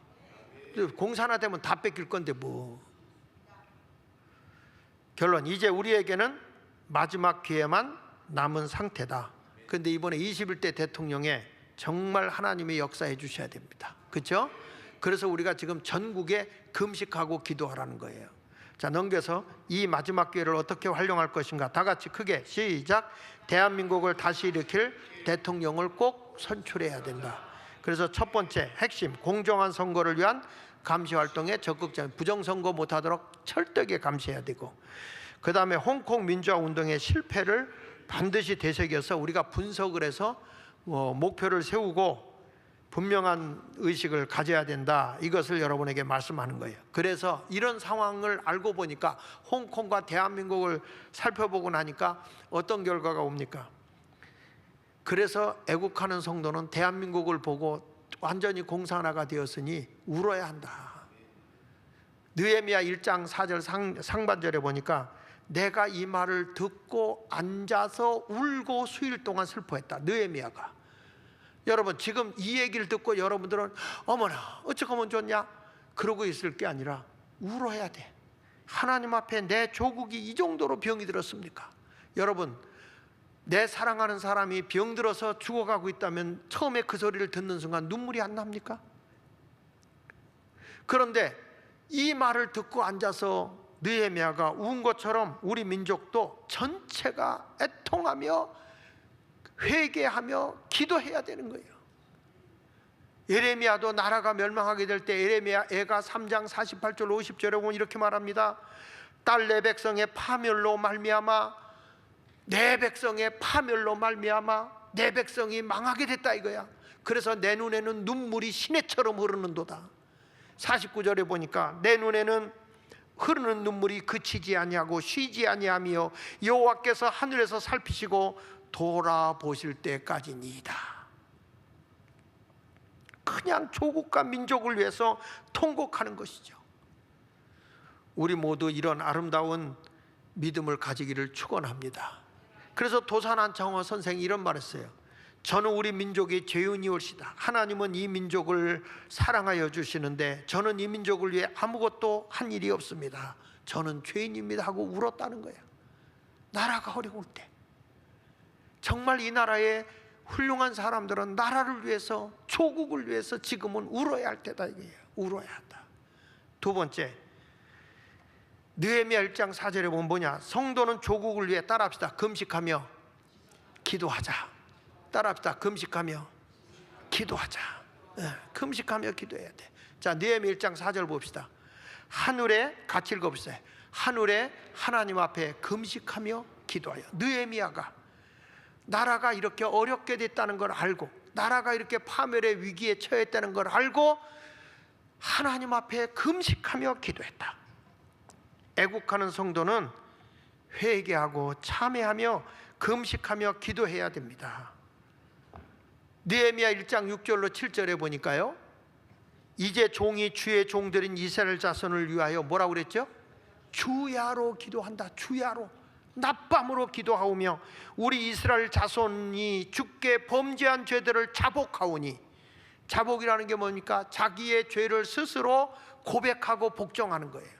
공사나 되면 다 뺏길 건데 뭐. 결론, 이제 우리에게는 마지막 기회만 남은 상태다. 그런데 이번에 21대 대통령에 정말 하나님의 역사해 주셔야 됩니다. 그렇죠? 그래서 우리가 지금 전국에 금식하고 기도하라는 거예요. 자, 넘겨서 이 마지막 기회를 어떻게 활용할 것인가. 다 같이 크게 시작. 대한민국을 다시 일으킬 대통령을 꼭 선출해야 된다. 그래서 첫 번째 핵심, 공정한 선거를 위한 감시 활동에 적극적인, 부정선거 못하도록 철저하게 감시해야 되고, 그 다음에 홍콩 민주화 운동의 실패를 반드시 되새겨서 우리가 분석을 해서 목표를 세우고 분명한 의식을 가져야 된다. 이것을 여러분에게 말씀하는 거예요. 그래서 이런 상황을 알고 보니까, 홍콩과 대한민국을 살펴보고 나니까 어떤 결과가 옵니까? 그래서 애국하는 성도는 대한민국을 보고 완전히 공산화가 되었으니 울어야 한다. 느헤미야 1장 4절 상반절에 보니까 내가 이 말을 듣고 앉아서 울고 수일 동안 슬퍼했다. 느헤미야가. 여러분, 지금 이 얘기를 듣고 여러분들은 어머나 어찌 하면 좋냐 그러고 있을 게 아니라 울어야 돼. 하나님 앞에 내 조국이 이 정도로 병이 들었습니까? 여러분, 내 사랑하는 사람이 병들어서 죽어가고 있다면 처음에 그 소리를 듣는 순간 눈물이 안 납니까? 그런데 이 말을 듣고 앉아서 느헤미야가 운 것처럼 우리 민족도 전체가 애통하며 회개하며 기도해야 되는 거예요. 예레미야도 나라가 멸망하게 될 때 예레미야 애가 3장 48절 50절에 보면 이렇게 말합니다. 딸 내 백성의 파멸로 말미암아, 내 백성의 파멸로 말미암아 내 백성이 망하게 됐다 이거야. 그래서 내 눈에는 눈물이 시내처럼 흐르는도다. 49절에 보니까 내 눈에는 흐르는 눈물이 그치지 아니하고 쉬지 아니하며 여호와께서 하늘에서 살피시고 돌아보실 때까지니이다. 그냥 조국과 민족을 위해서 통곡하는 것이죠. 우리 모두 이런 아름다운 믿음을 가지기를 축원합니다. 그래서 도산한 장호 선생이 이런 말 했어요. 저는 우리 민족의 죄인이올시다. 하나님은 이 민족을 사랑하여 주시는데 저는 이 민족을 위해 아무것도 한 일이 없습니다. 저는 죄인입니다 하고 울었다는 거예요. 나라가 어려울 때. 정말 이 나라의 훌륭한 사람들은 나라를 위해서, 조국을 위해서 지금은 울어야 할 때다 이거예요. 울어야 한다. 두 번째, 느헤미야 1장 4절에 보면 뭐냐? 성도는 조국을 위해 따라합시다. 금식하며 기도하자. 따라합시다. 금식하며 기도하자. 금식하며 기도해야 돼. 자, 느헤미야 1장 4절 봅시다. 하늘에, 같이 읽어보세요. 하늘에 하나님 앞에 금식하며 기도하여. 느헤미야가 나라가 이렇게 어렵게 됐다는 걸 알고, 나라가 이렇게 파멸의 위기에 처했다는 걸 알고 하나님 앞에 금식하며 기도했다. 애국하는 성도는 회개하고 참회하며 금식하며 기도해야 됩니다. 느헤미야 1장 6절로 7절에 보니까요, 이제 종이 주의 종들인 이스라엘 자손을 위하여 뭐라고 그랬죠? 주야로 기도한다. 주야로, 낮밤으로 기도하오며 우리 이스라엘 자손이 주께 범죄한 죄들을 자복하오니, 자복이라는 게 뭡니까? 자기의 죄를 스스로 고백하고 복종하는 거예요.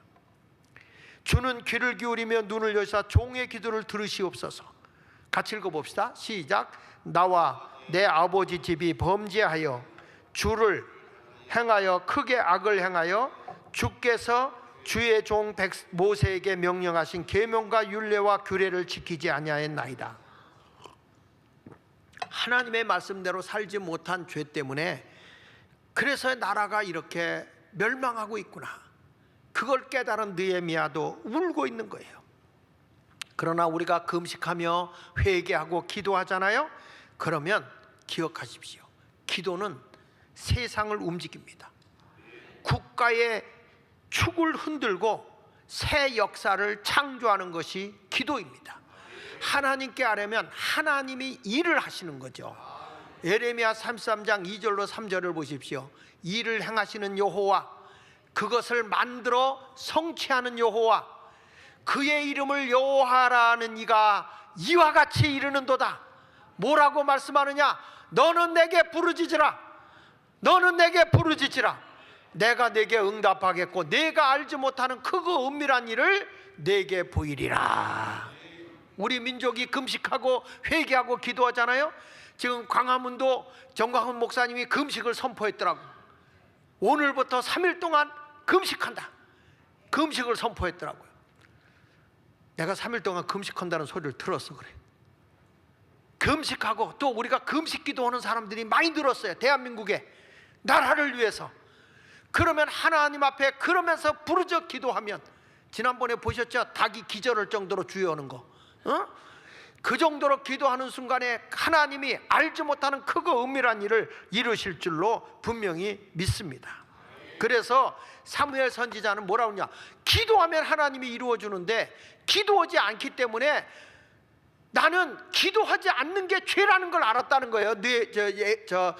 주는 귀를 기울이며 눈을 여사 종의 기도를 들으시옵소서. 같이 읽어봅시다. 시작. 나와 내 아버지 집이 범죄하여 주를 행하여 크게 악을 행하여 주께서 주의 종 모세에게 명령하신 계명과 율례와 규례를 지키지 아니하였나이다. 하나님의 말씀대로 살지 못한 죄 때문에 그래서 나라가 이렇게 멸망하고 있구나, 그걸 깨달은 느헤미야도 울고 있는 거예요. 그러나 우리가 금식하며 회개하고 기도하잖아요. 그러면 기억하십시오. 기도는 세상을 움직입니다. 국가의 축을 흔들고 새 역사를 창조하는 것이 기도입니다. 하나님께 아뢰면 하나님이 일을 하시는 거죠. 예레미야 33장 2절로 3절을 보십시오. 일을 행하시는 여호와, 그것을 만들어 성취하는 여호와, 그의 이름을 여호와라는 이가 이와 같이 이르는도다. 뭐라고 말씀하느냐? 너는 내게 부르짖으라. 너는 내게 부르짖으라. 내가 내게 응답하겠고 내가 알지 못하는 크고 은밀한 일을 내게 보이리라. 우리 민족이 금식하고 회개하고 기도하잖아요. 지금 광화문도 정광훈 목사님이 금식을 선포했더라고. 오늘부터 3일 동안 금식한다. 금식을 선포했더라고요. 내가 3일 동안 금식한다는 소리를 들었어. 그래. 금식하고 또 우리가 금식 기도하는 사람들이 많이 늘었어요. 대한민국에 나라를 위해서. 그러면 하나님 앞에 그러면서 부르짖어 기도하면, 지난번에 보셨죠? 닭이 기절할 정도로 주여오는 거. 그 정도로 기도하는 순간에 하나님이 알지 못하는 크고 은밀한 일을 이루실 줄로 분명히 믿습니다. 그래서 사무엘 선지자는 뭐라고 하냐? 기도하면 하나님이 이루어주는데 기도하지 않기 때문에 나는 기도하지 않는 게 죄라는 걸 알았다는 거예요.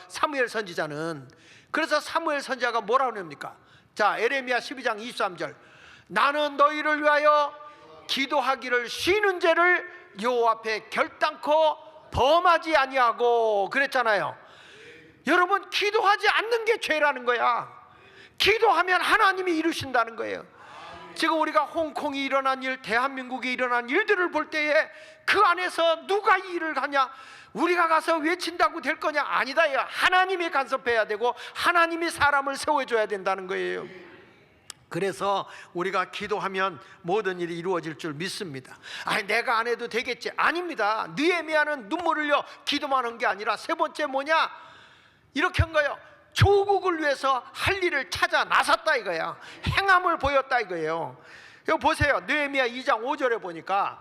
사무엘 선지자는. 그래서 사무엘 선지자가 뭐라고 합니까? 자, 에레미야 12장 23절. 나는 너희를 위하여 기도하기를 쉬는 죄를 여호와 앞에 결단코 범하지 아니하고 그랬잖아요. 여러분, 기도하지 않는 게 죄라는 거야. 기도하면 하나님이 이루신다는 거예요. 지금 우리가 홍콩이 일어난 일, 대한민국에 일어난 일들을 볼 때에 그 안에서 누가 이 일을 하냐? 우리가 가서 외친다고 될 거냐? 아니다. 하나님이 간섭해야 되고 하나님이 사람을 세워줘야 된다는 거예요. 그래서 우리가 기도하면 모든 일이 이루어질 줄 믿습니다. 아니, 내가 안 해도 되겠지. 아닙니다. 느헤미야는 눈물 흘려 기도만 한 게 아니라 세 번째 뭐냐? 이렇게 한 거예요. 조국을 위해서 할 일을 찾아 나섰다 이거야. 행함을 보였다 이거예요. 여기 보세요. 느헤미야 2장 5절에 보니까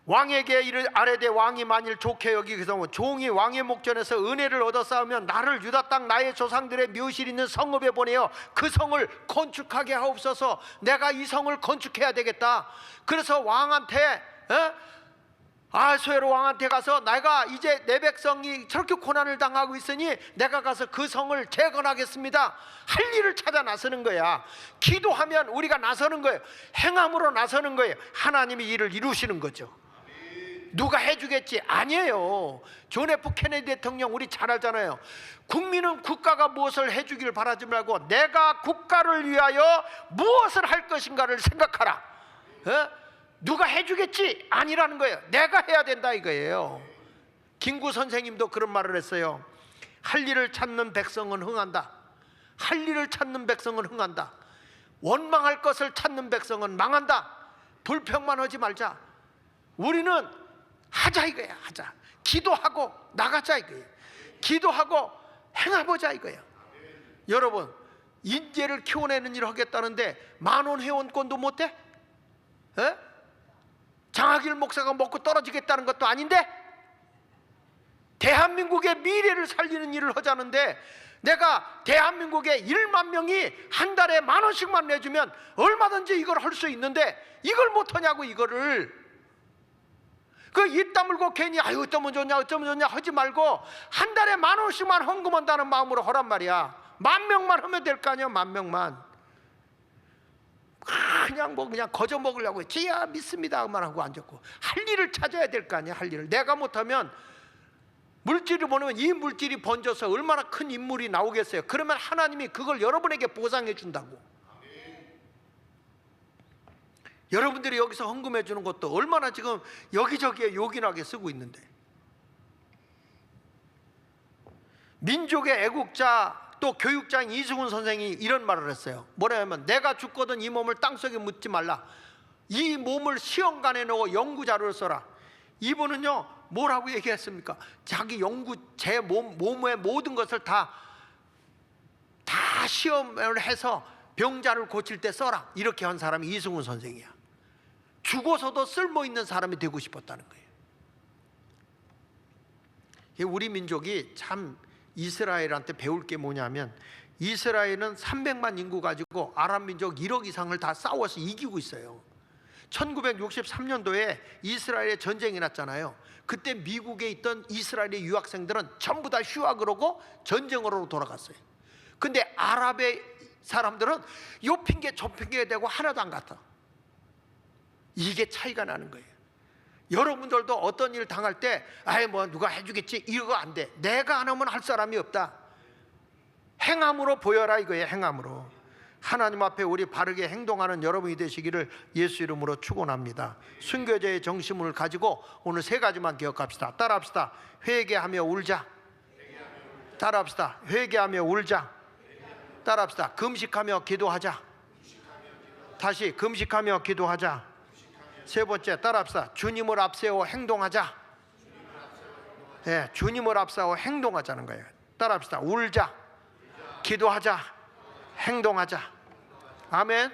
왕에게 이를 아뢰되 왕이 만일 좋게 여기서 종이 왕의 목전에서 은혜를 얻어 쌓으면 나를 유다 땅 나의 조상들의 묘실 있는 성읍에 보내어 그 성을 건축하게 하옵소서. 내가 이 성을 건축해야 되겠다. 그래서 왕한테 아하수에로 왕한테 가서 내가 이제 내 백성이 저렇게 고난을 당하고 있으니 내가 가서 그 성을 재건하겠습니다. 할 일을 찾아 나서는 거야. 기도하면 우리가 나서는 거예요. 행함으로 나서는 거예요. 하나님이 일을 이루시는 거죠. 누가 해주겠지? 아니에요. 존 F 케네디 대통령 우리 잘 알잖아요. 국민은 국가가 무엇을 해주기를 바라지 말고 내가 국가를 위하여 무엇을 할 것인가를 생각하라. 누가 해주겠지? 아니라는 거예요. 내가 해야 된다 이거예요. 김구 선생님도 그런 말을 했어요. 할 일을 찾는 백성은 흥한다. 할 일을 찾는 백성은 흥한다. 원망할 것을 찾는 백성은 망한다. 불평만 하지 말자. 우리는 하자 이거야. 하자. 기도하고 나가자 이거예요. 기도하고 행해보자 이거예요. 여러분, 인재를 키워내는 일을 하겠다는데 10,000원 회원권도 못해? 장학일 목사가 먹고 떨어지겠다는 것도 아닌데, 대한민국의 미래를 살리는 일을 하자는데 내가 대한민국의 1만 명이 한 달에 10,000원씩만 내주면 얼마든지 이걸 할 수 있는데 이걸 못하냐고. 이거를 입 다물고 괜히 아유 어쩌면 좋냐 하지 말고 한 달에 10,000원씩만 헌금한다는 마음으로 하란 말이야. 10,000명만 하면 될 거 아니야. 10,000명만. 그냥 거저 먹으려고 지야 믿습니다만 하고 앉았고, 할 일을 찾아야 될 거 아니야. 할 일을 내가 못하면 물질을 보내면 이 물질이 번져서 얼마나 큰 인물이 나오겠어요. 그러면 하나님이 그걸 여러분에게 보상해 준다고. 여러분들이 여기서 헌금해 주는 것도 얼마나 지금 여기저기에 요긴하게 쓰고 있는데, 민족의 애국자 또 교육자인 이승훈 선생이 이런 말을 했어요. 뭐냐면 내가 죽거든 이 몸을 땅속에 묻지 말라. 이 몸을 시험관에 넣어 연구자료를 써라. 이분은요 뭐라고 얘기했습니까? 자기 연구, 제 몸의 모든 것을 다 시험을 해서 병자를 고칠 때 써라. 이렇게 한 사람이 이승훈 선생이야. 죽어서도 쓸모있는 사람이 되고 싶었다는 거예요. 우리 민족이 참 이스라엘한테 배울 게 뭐냐면, 이스라엘은 300만 인구 가지고 아랍 민족 1억 이상을 다 싸워서 이기고 있어요. 1963년도에 이스라엘에 전쟁이 났잖아요. 그때 미국에 있던 이스라엘의 유학생들은 전부 다 휴학을 하고 전쟁으로 돌아갔어요. 근데 아랍의 사람들은 요 핑계 저 핑계 대고 하나도 안 갔다. 이게 차이가 나는 거예요. 여러분들도 어떤 일 당할 때 누가 해주겠지 이거 안 돼. 내가 안 하면 할 사람이 없다. 행함으로 보여라 이거예요. 행함으로. 하나님 앞에 우리 바르게 행동하는 여러분이 되시기를 예수 이름으로 축원합니다. 순교자의 정신을 가지고 오늘 3가지만 기억합시다. 따라합시다. 회개하며 울자. 따라합시다. 회개하며 울자. 따라합시다. 금식하며 기도하자. 다시 금식하며 기도하자. 3번째 따라합시다. 주님을 앞세워 행동하자. 주님을 앞세워 행동하자는 거예요. 따라합시다. 울자, 기도하자, 행동하자. 아멘.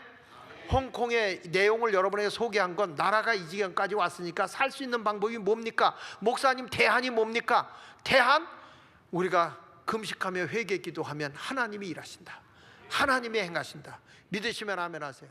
홍콩의 내용을 여러분에게 소개한 건 나라가 이 지경까지 왔으니까 살 수 있는 방법이 뭡니까? 목사님, 대안이 뭡니까? 대안? 우리가 금식하며 회개 기도하면 하나님이 일하신다. 하나님이 행하신다. 믿으시면 아멘 하세요.